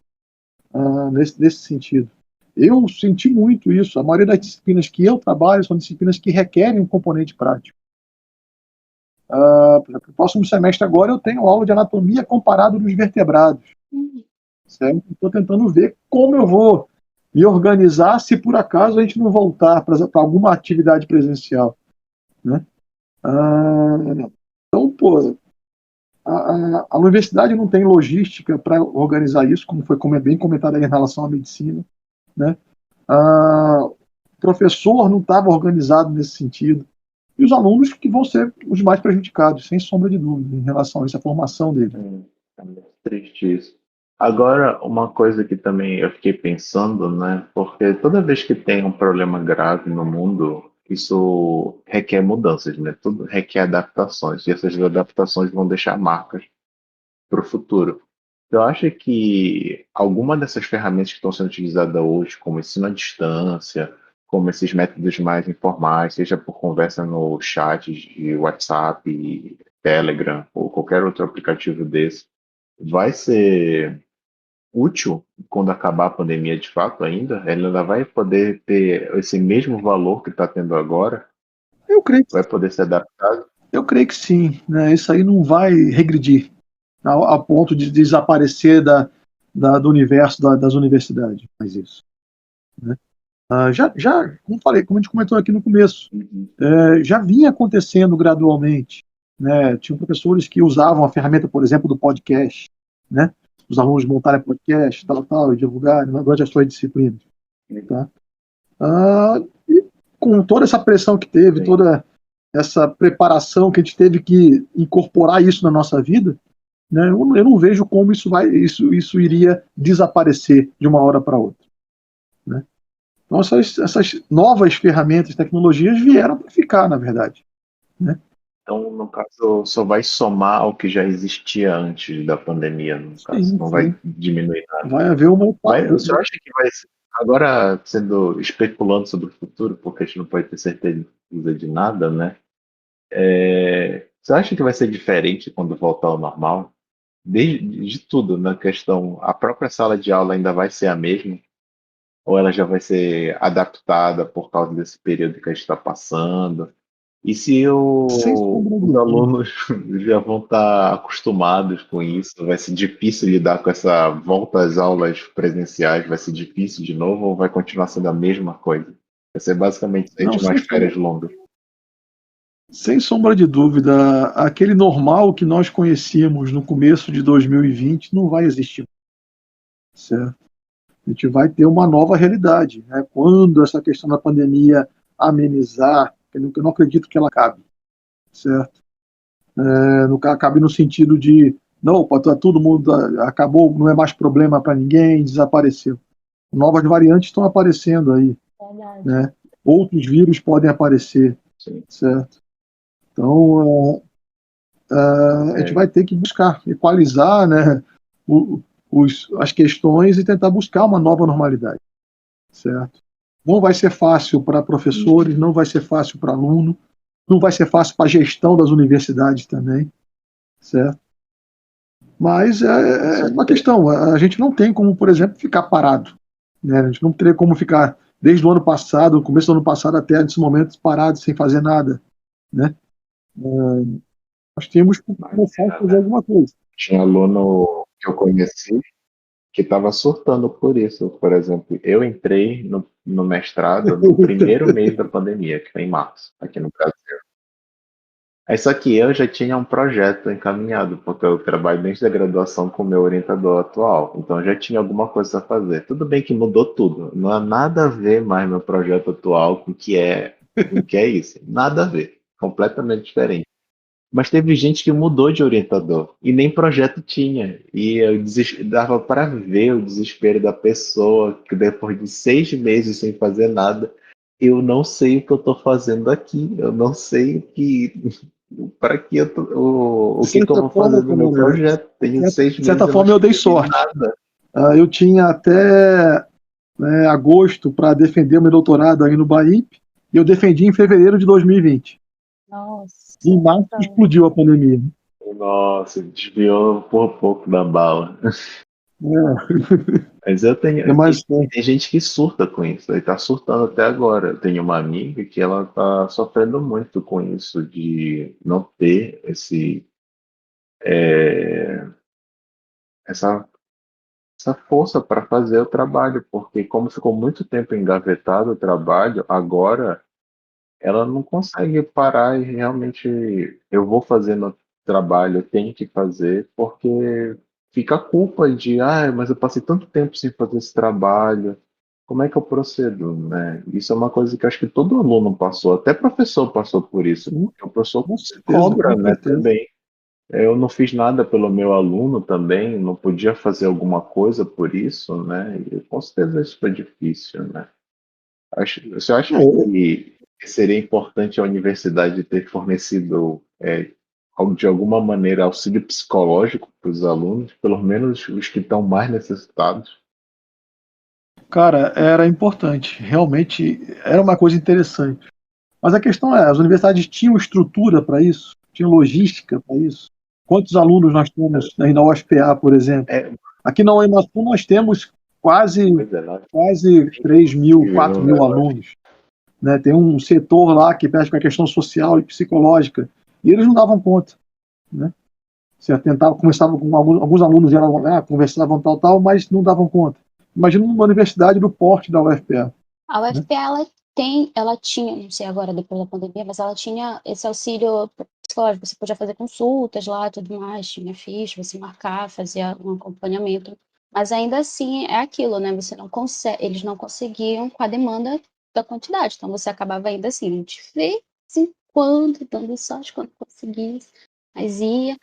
nesse sentido. Eu senti muito isso. A maioria das disciplinas que eu trabalho são disciplinas que requerem um componente prático. Por exemplo, no próximo semestre agora eu tenho aula de anatomia comparada dos vertebrados. Uhum. Estou tentando ver como eu vou me organizar se por acaso a gente não voltar para alguma atividade presencial. Né? Então, pô, a universidade não tem logística para organizar isso, como foi bem comentado aí em relação à medicina. Né? O professor não estava organizado nesse sentido. E os alunos que vão ser os mais prejudicados, sem sombra de dúvida, em relação a essa formação dele. É muito triste isso. Agora, uma coisa que também eu fiquei pensando, né? Porque toda vez que tem um problema grave no mundo, isso requer mudanças, né? Tudo requer adaptações. E essas adaptações vão deixar marcas para o futuro. Eu acho que alguma dessas ferramentas que estão sendo utilizadas hoje, como ensino à distância, como esses métodos mais informais, seja por conversa no chat de WhatsApp, Telegram ou qualquer outro aplicativo desse, vai ser útil quando acabar a pandemia de fato ainda? Ela ainda vai poder ter esse mesmo valor que está tendo agora? Eu creio, Vai poder ser adaptado? eu creio que sim, né? Isso aí não vai regredir a ponto de desaparecer do universo das universidades. Mas isso. Né? Como falei, como a gente comentou aqui no começo, Uhum. já vinha acontecendo gradualmente. Né? Tinham professores que usavam a ferramenta, por exemplo, do podcast, né? Os alunos montarem podcast, tal, e divulgarem durante as suas disciplinas. Tá? E com toda essa pressão que teve, Sim. toda essa preparação que a gente teve que incorporar isso na nossa vida, né? Eu não vejo como isso iria desaparecer de uma hora para outra. Né? Então essas novas ferramentas, tecnologias vieram para ficar, na verdade. Né? Então, no caso, só vai somar ao que já existia antes da pandemia, no caso. Não vai Sim. diminuir nada. Vai haver uma. Você acha que vai ser, agora sendo especulando sobre o futuro, porque a gente não pode ter certeza de nada, né? Você acha que vai ser diferente quando voltar ao normal? De tudo, na questão, a própria sala de aula ainda vai ser a mesma? Ou ela já vai ser adaptada por causa desse período que a gente está passando? E se Sem sombra de os dúvida. alunos já vão estar acostumados com isso? Vai ser difícil lidar com essa volta às aulas presenciais? Vai ser difícil de novo ou vai continuar sendo a mesma coisa? Vai ser basicamente isso aí, Não, tipo umas férias longas. sem sombra de dúvida, aquele normal que nós conhecíamos no começo de 2020 não vai existir. Certo? A gente vai ter uma nova realidade. Né? Quando essa questão da pandemia amenizar, eu não acredito que ela acabe. Certo? Não acabe no sentido de, não, todo mundo acabou, não é mais problema para ninguém, desapareceu. Novas variantes estão aparecendo aí. Né? Outros vírus podem aparecer. Sim. Certo? Então, a gente vai ter que buscar equalizar, né, as questões e tentar buscar uma nova normalidade. Certo? Não vai ser fácil para professores, não vai ser fácil para aluno, não vai ser fácil para a gestão das universidades também. Certo? Mas é uma questão. A gente não tem como, por exemplo, ficar parado. Né? A gente não teria como ficar desde o ano passado, começo do ano passado até esse momento, parado, sem fazer nada. Né? Nós temos que começar a fazer alguma coisa. Tinha aluno que eu conheci que estava surtando por isso. Por exemplo, eu entrei no mestrado no primeiro mês da pandemia, que foi em março, aqui no Brasil. Aí só que eu já tinha um projeto encaminhado, porque eu trabalho desde a graduação com o meu orientador atual. Então eu já tinha alguma coisa a fazer. Tudo bem que mudou tudo. Não há nada a ver mais meu projeto atual com o que é isso. Nada a ver. Completamente diferente. Mas teve gente que mudou de orientador e nem projeto tinha. E dava para ver o desespero da pessoa que depois de 6 meses sem fazer nada, eu não sei o que eu estou fazendo aqui, eu não sei para que o que eu vou fazer no meu projeto. Tenho 6 meses. De certa forma, eu dei sorte. Nada. Eu tinha até agosto para defender o meu doutorado aí no BAIP e eu defendi em fevereiro de 2020. Nossa. Em março explodiu a pandemia. Nossa, desviou por pouco da bala. Mas eu tenho. Tem gente que surta com isso, e tá surtando até agora. Eu tenho uma amiga que ela tá sofrendo muito com isso, de não ter essa força para fazer o trabalho, porque como ficou muito tempo engavetado o trabalho, agora ela não consegue parar e realmente eu vou fazer no trabalho, eu tenho que fazer, porque fica a culpa de, mas eu passei tanto tempo sem fazer esse trabalho, como é que eu procedo, né? Isso é uma coisa que acho que todo aluno passou, até professor passou por isso, porque o professor cobra, né, também. Eu não fiz nada pelo meu aluno também, não podia fazer alguma coisa por isso, né? E com certeza isso foi difícil, né? Você acha que seria importante a universidade ter fornecido, de alguma maneira, auxílio psicológico para os alunos, pelo menos os que estão mais necessitados? Cara, era importante. Realmente era uma coisa interessante. Mas a questão é, as universidades tinham estrutura para isso? Tinham logística para isso? Quantos alunos nós temos aí na UFPA, por exemplo? Aqui na UEMASU nós temos quase 3 mil, 4 mil alunos. né? Tem um setor lá que mexe com a questão social e psicológica, e eles não davam conta, né? Você tentava, conversava com alguns alunos, conversavam tal, mas não davam conta. Imagina uma universidade do porte da UFPA. A né? UFPA, ela tinha, não sei agora depois da pandemia, mas ela tinha esse auxílio psicológico, você podia fazer consultas lá, tudo mais, tinha ficha, você marcar, fazia um acompanhamento, mas ainda assim é aquilo, né, você não consegue, eles não conseguiam com a demanda da quantidade, então você acabava ainda assim, de vez em quando, dando sorte quando conseguisse, mas ia,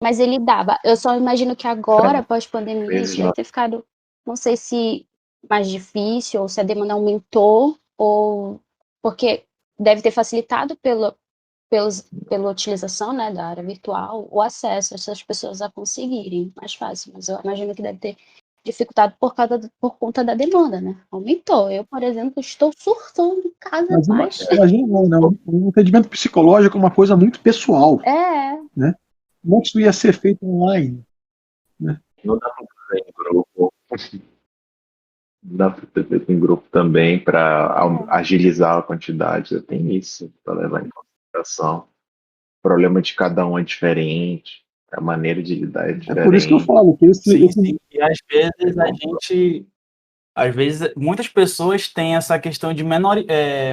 mas ele dava. Eu só imagino que agora, pós-pandemia, isso Vezes deve não. ter ficado, não sei se mais difícil, ou se a demanda aumentou, ou porque deve ter facilitado pela utilização, né, da área virtual, o acesso dessas pessoas a conseguirem mais fácil. Mas eu imagino que deve ter dificultado por conta da demanda, né? Aumentou. Eu, por exemplo, estou surtando em casa, Mas mas imagina, não, o atendimento psicológico é uma coisa muito pessoal, é. né? Como isso ia ser feito online? Né? Não dá para fazer em grupo. Dá para ter feito em grupo também para agilizar a quantidade. Tem isso para levar em consideração. O problema de cada um é diferente, a maneira de lidar é É por isso que eu diferente. falo que Sim, sim. E às vezes a Não, gente. Às vezes, muitas pessoas têm essa questão de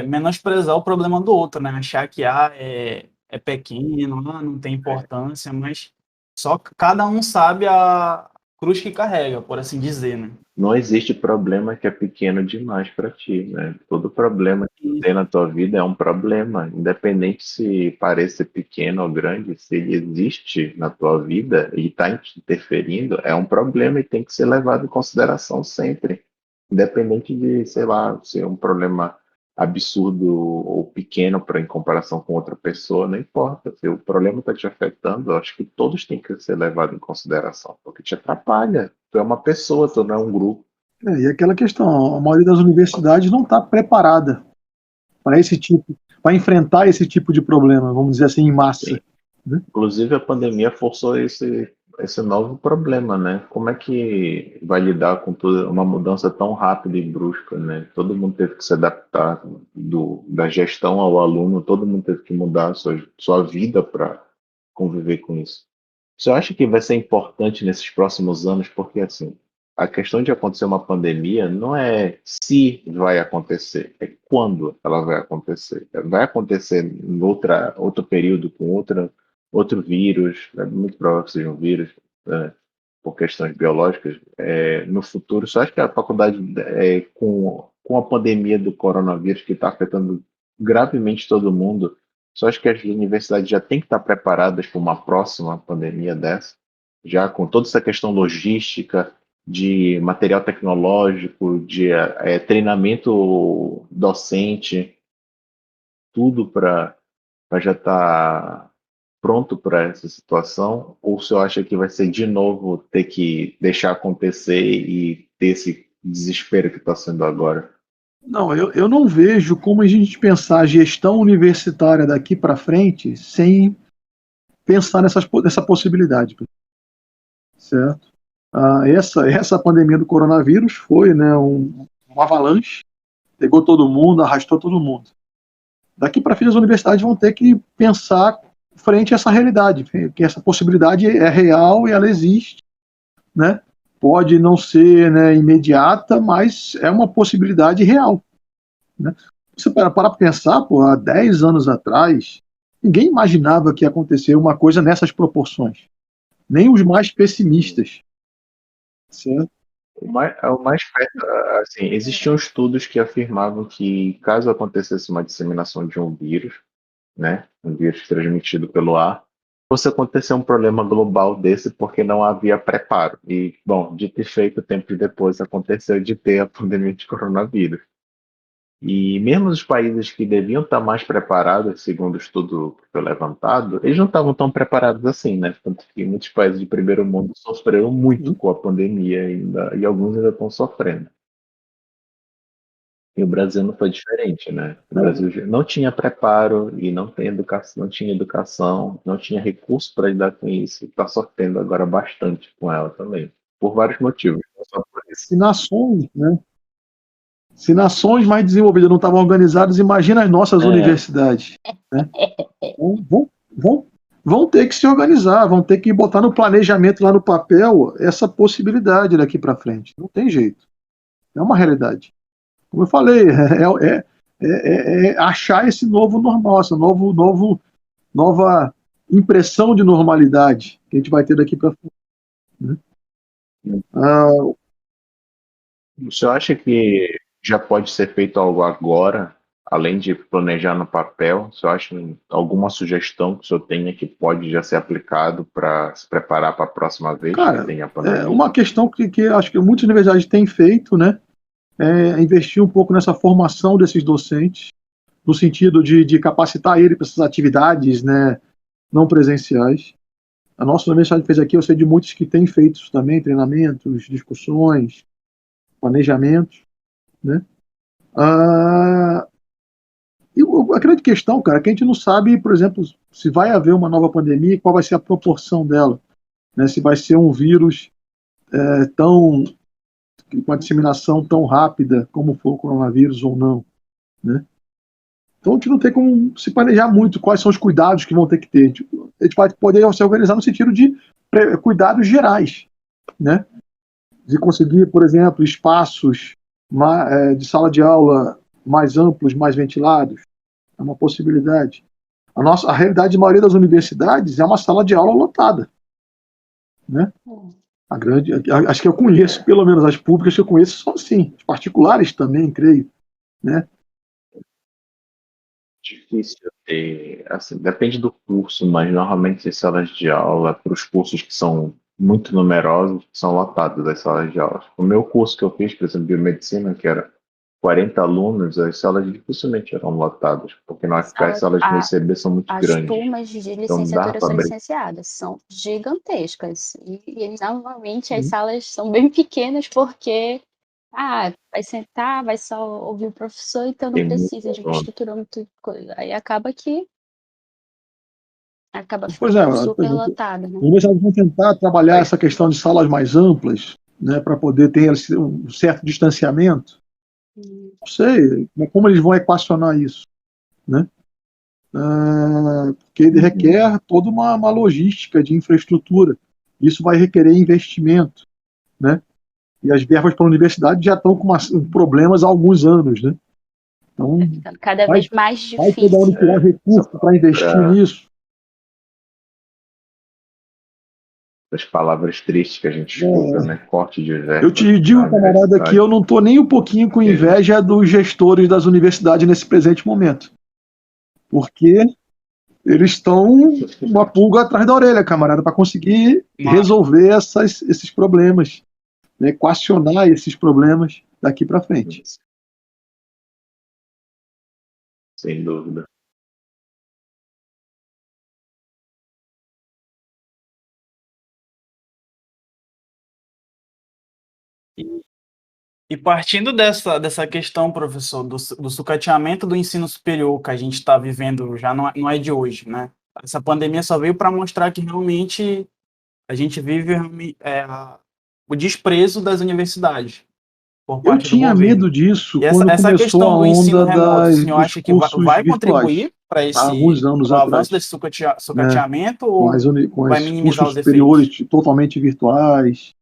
menosprezar o problema do outro, né? Achar que é pequeno, não tem importância, mas só que cada um sabe a cruz que carrega, por assim dizer, né? não existe problema que é pequeno demais para ti, né? Todo problema que E, tem na tua vida é um problema, independente se pareça pequeno ou grande, se ele existe na tua vida e está interferindo, é um problema e tem que ser levado em consideração sempre, independente de, sei lá, ser um problema absurdo ou pequeno para em comparação com outra pessoa, não importa. Se o problema está te afetando, eu acho que todos têm que ser levados em consideração, porque te atrapalha. Tu é uma pessoa, tu não é um grupo. E aquela questão, a maioria das universidades não está preparada para esse tipo, para enfrentar esse tipo de problema, vamos dizer assim, em Sim. massa. Né? Inclusive, a pandemia forçou esse novo problema, né? Como é que vai lidar com toda uma mudança tão rápida e brusca, né? Todo mundo teve que se adaptar da gestão ao aluno, todo mundo teve que mudar a sua vida para conviver com isso. Você acha que vai ser importante nesses próximos anos? Porque, assim, a questão de acontecer uma pandemia não é se vai acontecer, é quando ela vai acontecer. Vai acontecer em outro período, com outro vírus, é muito provável que seja um vírus, né, por questões biológicas, no futuro. Só acho que a faculdade, com a pandemia do coronavírus, que está afetando gravemente todo mundo, só acho que as universidades já têm que estar preparadas para uma próxima pandemia dessa, já com toda essa questão logística, de material tecnológico, de treinamento docente, tudo para já estar pronto para essa situação? Ou o senhor acha que vai ser de novo ter que deixar acontecer e ter esse desespero que está sendo agora? Não, eu não vejo como a gente pensar a gestão universitária daqui para frente sem pensar nessa possibilidade, certo? Essa pandemia do coronavírus foi, né, um avalanche, pegou todo mundo, arrastou todo mundo. Daqui para frente as universidades vão ter que pensar frente a essa realidade, que essa possibilidade é real e ela existe, né? Pode não ser, né, imediata, mas é uma possibilidade real. Né? Você para pensar, pô, há 10 anos atrás, ninguém imaginava que ia acontecer uma coisa nessas proporções. Nem os mais pessimistas. Certo? O mais perto, assim, existiam estudos que afirmavam que caso acontecesse uma disseminação de um vírus, né, um vírus transmitido pelo ar, fosse acontecer um problema global desse porque não havia preparo. E, bom, dito e feito, tempo depois aconteceu de ter a pandemia de coronavírus. E mesmo os países que deviam estar mais preparados, segundo o estudo que foi levantado, eles não estavam tão preparados assim, né? Tanto que muitos países de primeiro mundo sofreram muito com a pandemia ainda, e alguns ainda estão sofrendo. E o Brasil não foi diferente, né? O Não, Brasil não tinha preparo e não tem educação, não tinha educação, não tinha recurso para lidar com isso. E está sofrendo agora bastante com ela também, por vários motivos, não só por isso. e nações, né? Se nações mais desenvolvidas não estavam organizadas, imagina as nossas universidades. Né? Vão ter que se organizar, vão ter que botar no planejamento, lá no papel, essa possibilidade daqui para frente. Não tem jeito. É uma realidade. Como eu falei, é achar esse novo normal, essa nova impressão de normalidade que a gente vai ter daqui para frente. Né? O senhor acha que já pode ser feito algo agora, além de planejar no papel? O senhor acha alguma sugestão que o senhor tenha que pode já ser aplicado para se preparar para a próxima vez que Cara, tenha a pandemia? uma questão que acho que muitas universidades têm feito, né, é investir um pouco nessa formação desses docentes, no sentido de capacitar ele para essas atividades, né, não presenciais. A nossa universidade fez aqui, eu sei de muitos que têm feito isso também, treinamentos, discussões, planejamentos, né? E a grande questão, cara, é que a gente não sabe, por exemplo, se vai haver uma nova pandemia, qual vai ser a proporção dela, né? Se vai ser um vírus com uma disseminação tão rápida como foi o coronavírus ou não, né? Então a gente não tem como se planejar muito quais são os cuidados que vão ter que ter. A gente vai poder se organizar no sentido de cuidados gerais, né? De conseguir, por exemplo, espaços de sala de aula mais amplos, mais ventilados. É uma possibilidade. A realidade da maioria das universidades é uma sala de aula lotada, né? Acho que eu conheço, pelo menos as públicas que eu conheço são assim. As particulares também, creio, né? Difícil ter, assim, depende do curso, mas normalmente as salas de aula, para os cursos que são muito numerosos, são lotadas as salas de aula. O meu curso que eu fiz, por exemplo, biomedicina, que era 40 alunos, as salas dificilmente eram lotadas, porque na UFCA as salas no ICB são muito As grandes. turmas de Então dá licenciatura para são abrir. licenciadas, são gigantescas. E normalmente as salas são bem pequenas porque vai sentar, vai só ouvir o professor, então não Tem muito precisa de uma aluno. estrutura muito coisa. Aí acaba Pois é, ficando por super exemplo, lotado, né? as universidades vão tentar trabalhar essa questão de salas mais amplas, né, para poder ter um certo distanciamento. Não sei como eles vão equacionar isso, né? Porque ele requer toda uma logística de infraestrutura. Isso vai requerer investimento, né? E as verbas para a universidade já estão com problemas há alguns anos, né? Então, Tá ficando cada vai vez mais ter de onde difícil. tirar recursos para investir nisso. As palavras tristes que a gente escuta, né? Corte de verba. Eu te digo, camarada, que eu não estou nem um pouquinho com inveja dos gestores das universidades nesse presente momento. Porque eles estão uma pulga atrás da orelha, camarada, para conseguir resolver esses problemas, né? Equacionar esses problemas daqui para frente. Sem dúvida. E partindo dessa questão, professor, do sucateamento do ensino superior que a gente está vivendo já não é de hoje, né? Essa pandemia só veio para mostrar que realmente a gente vive o desprezo das universidades por parte do Eu tinha governo. medo disso E quando essa começou questão a do ensino onda remoto, o senhor dos acha que cursos vai virtuais, contribuir para há alguns anos o atrás, avanço desse né? sucateamento Com ou vai os minimizar cursos os efeitos? superiores totalmente virtuais.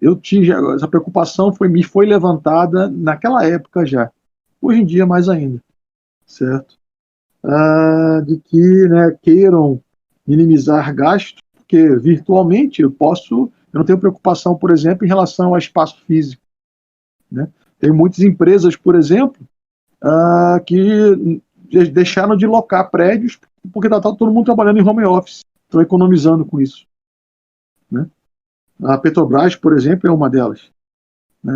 Eu tinha essa preocupação, me foi levantada naquela época já. Hoje em dia mais ainda, certo? De que, né, queiram minimizar gastos, porque virtualmente eu não tenho preocupação, por exemplo, em relação ao espaço físico, né? Tem muitas empresas, por exemplo, que deixaram de locar prédios porque está todo mundo trabalhando em home office, estão economizando com isso, né? A Petrobras, por exemplo, é uma delas, né?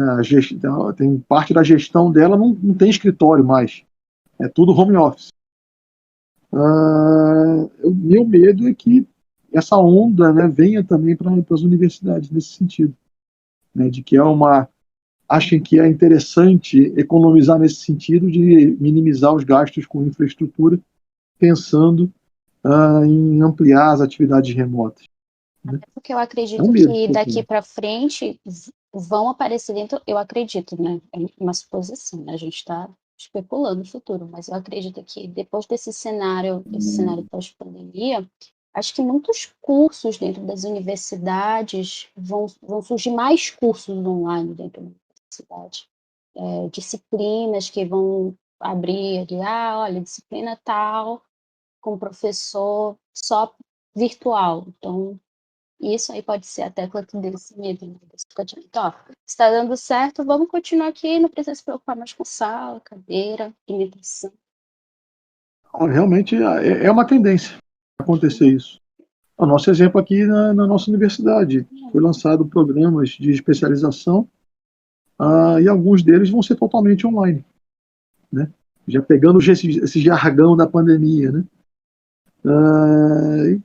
Tem parte da gestão dela não tem escritório mais, é tudo home office. O meu medo é que essa onda, né, venha também para as universidades nesse sentido, né, de que achem que é interessante economizar nesse sentido de minimizar os gastos com infraestrutura, pensando em ampliar as atividades remotas. Né? Porque eu acredito É um medo que daqui para frente vão aparecer dentro, eu acredito, né? É uma suposição, né? A gente está especulando o futuro, mas eu acredito que depois desse cenário, esse cenário pós-pandemia, acho que muitos cursos dentro das universidades vão surgir mais cursos online dentro da universidade. Disciplinas que vão abrir ali, olha, disciplina tal, com professor só virtual. Então, isso aí pode ser a tecla que dê esse medo, né? Está dando certo, vamos continuar aqui, não precisa se preocupar mais com sala, cadeira, alimentação. Realmente é uma tendência acontecer isso. O nosso exemplo aqui na nossa universidade, foi lançado programas de especialização e alguns deles vão ser totalmente online, né? Já pegando esse jargão da pandemia, né?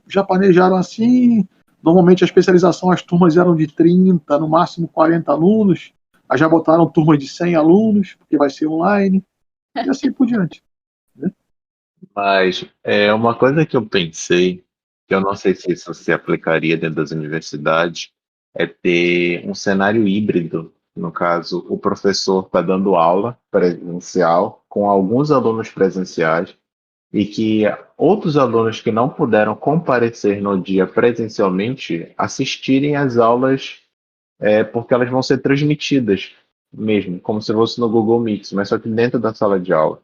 Já planejaram assim. Normalmente a especialização, as turmas eram de 30, no máximo 40 alunos. Aí já botaram turmas de 100 alunos, porque vai ser online, e assim por diante. Né? Mas é uma coisa que eu pensei, que eu não sei se isso se aplicaria dentro das universidades, é ter um cenário híbrido. No caso, o professor está dando aula presencial com alguns alunos presenciais e que outros alunos que não puderam comparecer no dia presencialmente assistirem às aulas, porque elas vão ser transmitidas mesmo, como se fosse no Google Meet, mas só que dentro da sala de aula.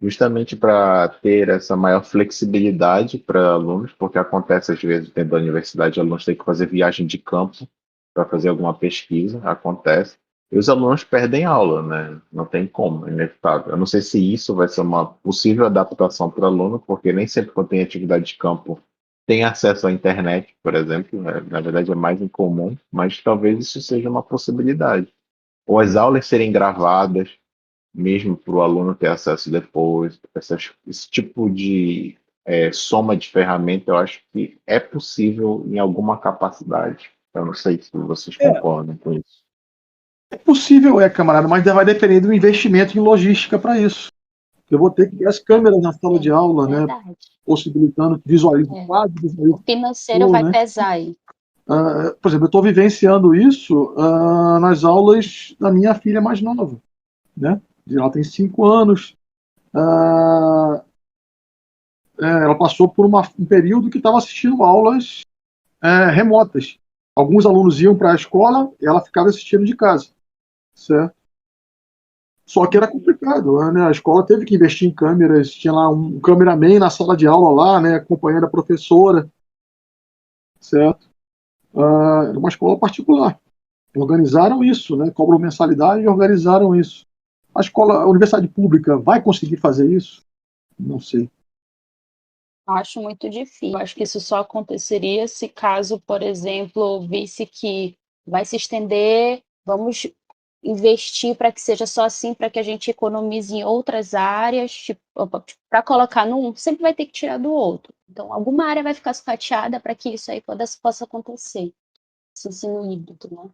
Justamente para ter essa maior flexibilidade para alunos, porque acontece às vezes dentro da universidade, alunos têm que fazer viagem de campo para fazer alguma pesquisa, acontece. E os alunos perdem aula, né? Não tem como, é inevitável. Eu não sei se isso vai ser uma possível adaptação para o aluno, porque nem sempre quando tem atividade de campo tem acesso à internet, por exemplo, né? Na verdade é mais incomum, mas talvez isso seja uma possibilidade. Ou as aulas serem gravadas, mesmo para o aluno ter acesso depois, esse tipo de soma de ferramenta, eu acho que é possível em alguma capacidade. Eu não sei se vocês concordam com isso. É possível, camarada, mas vai depender do investimento em logística para isso. Eu vou ter que ter as câmeras na sala de aula, né? Verdade. Possibilitando que visualize o quadro, visualize O financeiro vai né? pesar aí. Por exemplo, eu estou vivenciando isso nas aulas da minha filha mais nova, né? Ela tem 5 anos. Ela passou por um período que estava assistindo aulas remotas. Alguns alunos iam para a escola e ela ficava assistindo de casa, certo? Só que era complicado, né? A escola teve que investir em câmeras, tinha lá um cameraman na sala de aula lá, né, acompanhando a professora, certo? Era uma escola particular. Organizaram isso, né? Cobram mensalidade e organizaram isso. A universidade pública vai conseguir fazer isso? Não sei. Acho muito difícil. Acho que isso só aconteceria se caso, por exemplo, visse que vai se estender, vamos investir para que seja só assim, para que a gente economize em outras áreas, para colocar num, sempre vai ter que tirar do outro. Então, alguma área vai ficar sucateada para que isso aí possa acontecer. Esse ensino híbrido, né?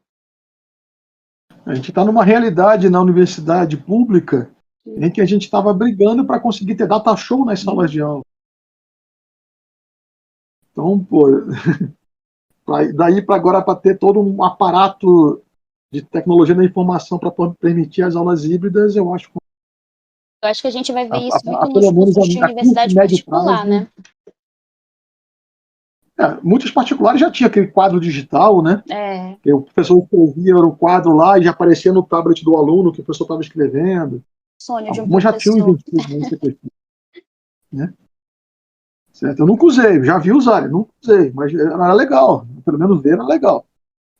A gente está numa realidade na universidade pública em que a gente estava brigando para conseguir ter data show nas salas de aula. Então, pô, daí para agora para ter todo um aparato de tecnologia da informação para permitir as aulas híbridas, eu acho que Eu acho que a gente vai ver isso muito pelo nos menos cursos de universidade particular, né? Muitos particulares já tinha aquele quadro digital, né? Que o professor escrevia no quadro lá e já aparecia no tablet do aluno que o professor estava escrevendo. Sonho de um Algumas já tinham investido, né? Certo? Eu nunca usei, já vi usar, nunca usei, mas era legal, pelo menos ver era legal,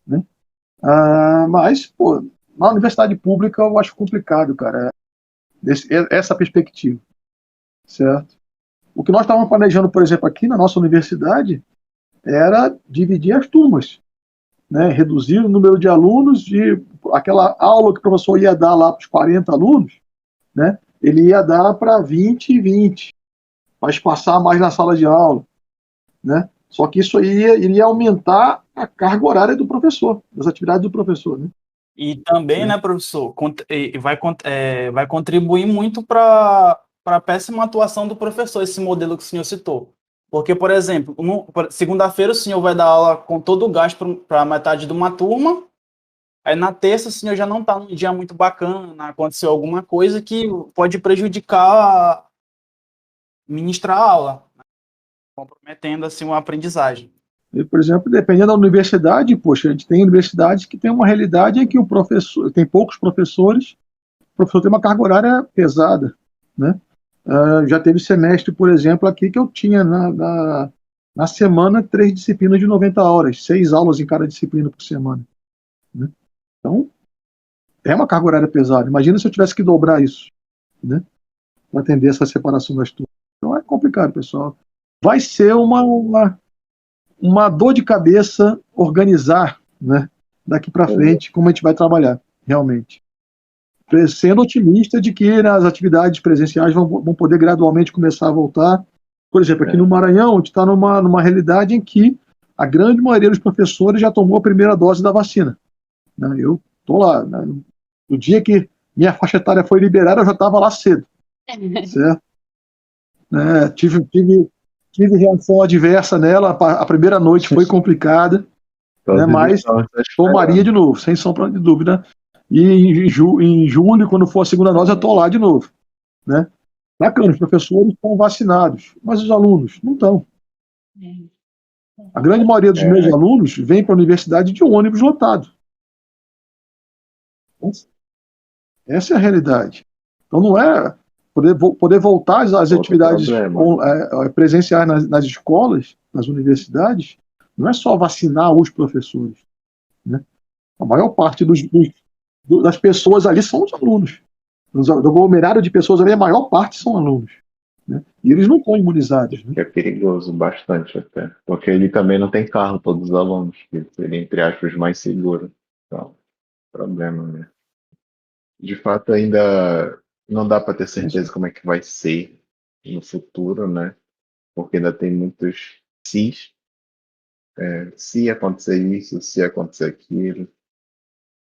né? Mas, pô, na universidade pública eu acho complicado, cara, essa perspectiva, certo? O que nós estávamos planejando, por exemplo, aqui na nossa universidade, era dividir as turmas, né? Reduzir o número de alunos de aquela aula que o professor ia dar lá para os 40 alunos, né? Ele ia dar para 20 e 20, para espaçar mais na sala de aula, né? Só que isso aí iria aumentar a carga horária do professor, das atividades do professor, né? E também, né, professor, vai contribuir muito para a péssima atuação do professor, esse modelo que o senhor citou. Porque, por exemplo, segunda-feira o senhor vai dar aula com todo o gasto para metade de uma turma, aí na terça o senhor já não está num dia muito bacana, aconteceu alguma coisa que pode prejudicar ministrar a aula, né? Comprometendo assim uma aprendizagem. E, por exemplo, dependendo da universidade, poxa, a gente tem universidades que tem uma realidade em que o professor tem poucos professores, o professor tem uma carga horária pesada, né? Já teve semestre, por exemplo, aqui que eu tinha na semana 3 disciplinas de 90 horas, 6 aulas em cada disciplina por semana, né? Então, é uma carga horária pesada. Imagina se eu tivesse que dobrar isso, né? Para atender essa separação das turmas. Então é complicado, pessoal. Vai ser uma dor de cabeça organizar, né, daqui para frente como a gente vai trabalhar, realmente. Sendo otimista de que as atividades presenciais vão poder gradualmente começar a voltar. Por exemplo, aqui no Maranhão, a gente está numa realidade em que a grande maioria dos professores já tomou a primeira dose da vacina, né? Eu estou lá, né? No dia que minha faixa etária foi liberada, eu já estava lá cedo, certo? Tive reação adversa nela, a primeira noite foi complicada, né, mas tomaria de novo, sem sombra de dúvida. E em julho, quando for a segunda dose, eu estou lá de novo, né? Bacana, os professores estão vacinados, mas os alunos não estão. A grande maioria dos meus alunos vem para a universidade de ônibus lotado. Essa é a realidade. Então não é poder voltar às atividades presenciais nas escolas, nas universidades, não é só vacinar os professores, né? A maior parte das pessoas ali são os alunos. Do aglomerado de pessoas ali, a maior parte são alunos, né? E eles não estão imunizados, né? Que é perigoso bastante até, porque ele também não tem carro, todos os alunos, que seria, entre aspas, mais seguro. Então, problema, né? De fato, ainda não dá para ter certeza como é que vai ser no futuro, né? Porque ainda tem muitos se's, se acontecer isso, se acontecer aquilo.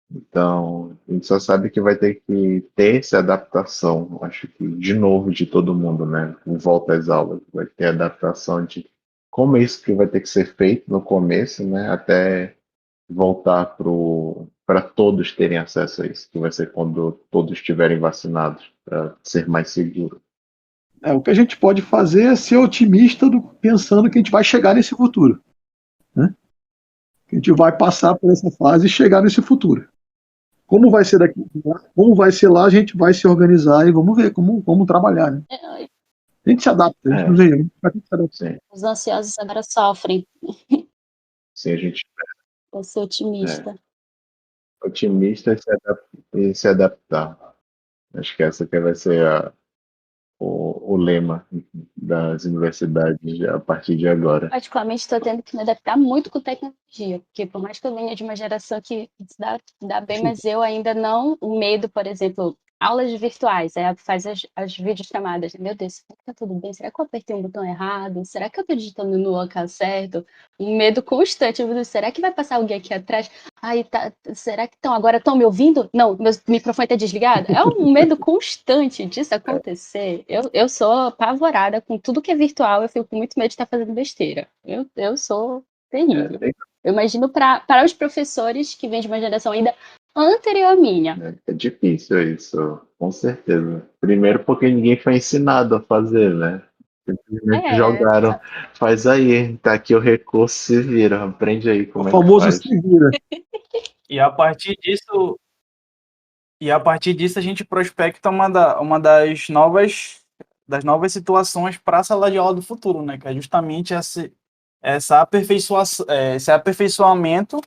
Então, a gente só sabe que vai ter que ter essa adaptação, acho que de novo de todo mundo, né? Volta às aulas, vai ter adaptação de como isso que vai ter que ser feito no começo, né? Até voltar para todos terem acesso a isso, que vai ser quando todos estiverem vacinados, para ser mais seguro. O que a gente pode fazer é ser otimista pensando que a gente vai chegar nesse futuro, né? Que a gente vai passar por essa fase e chegar nesse futuro. Como vai ser daqui, como vai ser lá, a gente vai se organizar e vamos ver como trabalhar, né? A gente se adapta, a gente não vê, a gente se adapta. Os ansiosos agora sofrem. Sim, a gente Eu sou otimista. otimista e se adaptar. Acho que essa que vai ser o lema das universidades a partir de agora. Particularmente, estou tendo que me adaptar muito com tecnologia, porque por mais que eu venha de uma geração que se dá bem, mas eu ainda não, o medo, por exemplo, aulas virtuais, faz as videochamadas. Meu Deus, será que tá tudo bem? Será que eu apertei um botão errado? Será que eu estou digitando no local certo? Um medo constante. Meu Deus, será que vai passar alguém aqui atrás? Ai, será que agora estão me ouvindo? Não, meu microfone está desligado. É um medo constante disso acontecer. Eu sou apavorada com tudo que é virtual, eu fico com muito medo de estar fazendo besteira. Eu sou terrível. Eu imagino para os professores que vêm de uma geração ainda anterior à minha. É difícil isso, com certeza. Primeiro porque ninguém foi ensinado a fazer, né? Simplesmente jogaram, faz aí, tá aqui o recurso, se vira, aprende aí como o famoso é que faz. se vira. E a partir disso a gente prospecta uma das novas situações para a sala de aula do futuro, né? Que é justamente esse aperfeiçoamento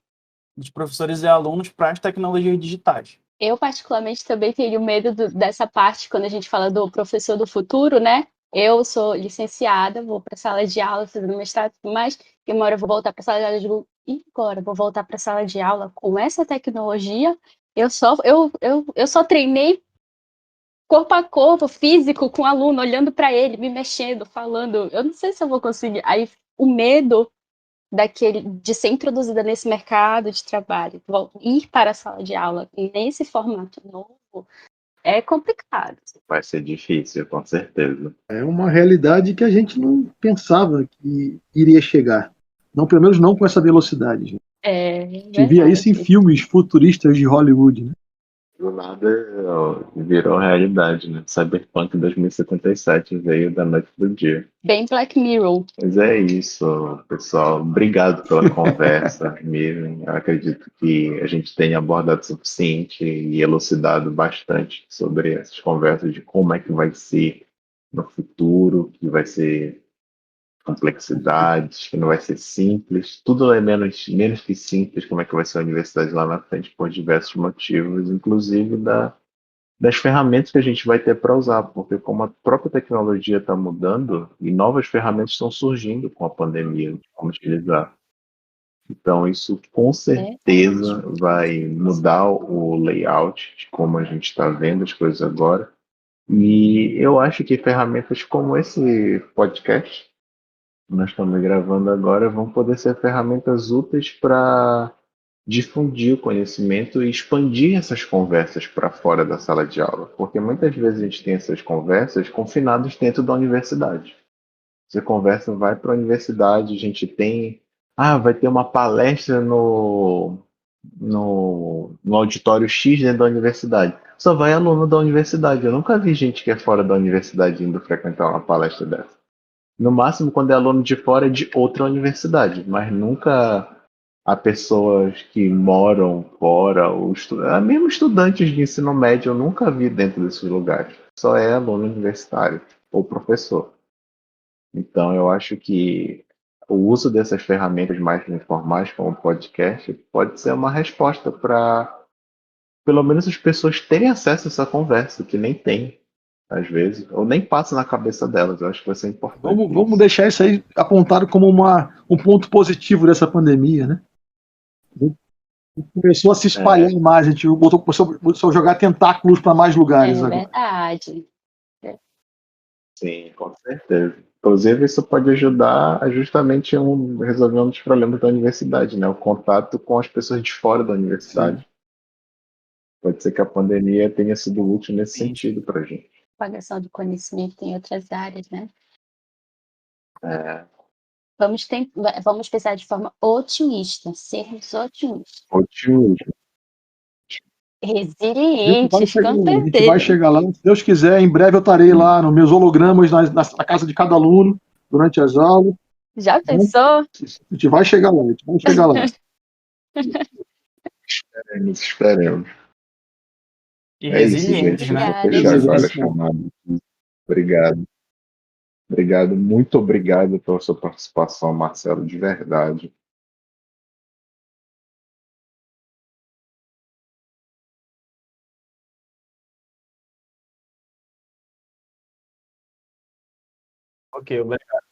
dos professores e alunos para as tecnologias digitais. Eu, particularmente, também tenho medo dessa parte, quando a gente fala do professor do futuro, né? Eu sou licenciada, vou para a sala de aula, fazendo mestrado e tudo mais, e uma hora eu vou voltar para a sala de aula e digo, e agora? Vou voltar para a sala de aula com essa tecnologia? Eu só treinei corpo a corpo, físico, com o aluno, olhando para ele, me mexendo, falando. Eu não sei se eu vou conseguir. Aí o medo de ser introduzida nesse mercado de trabalho, ir para a sala de aula nesse formato novo, É complicado. Vai ser difícil, com certeza. É uma realidade que a gente não pensava que iria chegar. Não, pelo menos não com essa velocidade, gente. É A gente via isso em verdade. filmes futuristas de Hollywood, né? Do nada virou realidade, né? Cyberpunk 2077 veio da noite pro dia. Bem Black Mirror. Mas é isso, pessoal. Obrigado pela conversa, mesmo. Eu acredito que a gente tenha abordado o suficiente e elucidado bastante sobre essas conversas de como é que vai ser no futuro, que vai ser complexidades, que não vai ser simples. Tudo é menos que simples, como é que vai ser a universidade lá na frente, por diversos motivos, inclusive das ferramentas que a gente vai ter para usar, porque como a própria tecnologia está mudando e novas ferramentas estão surgindo com a pandemia, de como utilizar. Então, isso com Verdade. certeza vai mudar o layout de como a gente está vendo as coisas agora. E eu acho que ferramentas como esse podcast que nós estamos gravando agora vão poder ser ferramentas úteis para difundir o conhecimento e expandir essas conversas para fora da sala de aula, porque muitas vezes a gente tem essas conversas confinadas dentro da universidade. Você conversa, vai para a universidade, a gente tem, vai ter uma palestra no auditório X dentro da universidade. Só vai aluno da universidade. Eu nunca vi gente que é fora da universidade indo frequentar uma palestra dessa. No máximo, quando é aluno de fora, é de outra universidade, mas nunca há pessoas que moram fora, ou mesmo estudantes de ensino médio, eu nunca vi dentro desses lugares. Só é aluno universitário ou professor. Então, eu acho que o uso dessas ferramentas mais informais, como o podcast, pode ser uma resposta para, pelo menos, as pessoas terem acesso a essa conversa, que nem tem, às vezes, ou nem passa na cabeça delas. Eu acho que vai ser importante Vamos isso. deixar isso aí apontado como um ponto positivo dessa pandemia, né? Começou a se espalhar É, mais, a gente começou a jogar tentáculos para mais lugares É agora. verdade. sim, com certeza. Inclusive, isso pode ajudar a justamente resolver um dos problemas da universidade, né? O contato com as pessoas de fora da Sim. universidade. Pode ser que a pandemia tenha sido útil nesse Sim. sentido para a gente. Propagação do conhecimento em outras áreas, né? É, Vamos pensar de forma otimista, sermos otimistas. otimismo. Resilientes, com A gente vai certeza. chegar lá, se Deus quiser, em breve eu estarei lá nos meus hologramas na casa de cada aluno durante as aulas. Já Né? pensou? A gente vai chegar lá, a gente vai chegar lá. Esperemos. E É isso, gente. resilientes, Eu vou né? Obrigada, fechar agora a gente. Resiliência. chamada. Obrigado. Obrigado, muito obrigado pela sua participação, Marcelo, de verdade. Ok, obrigado.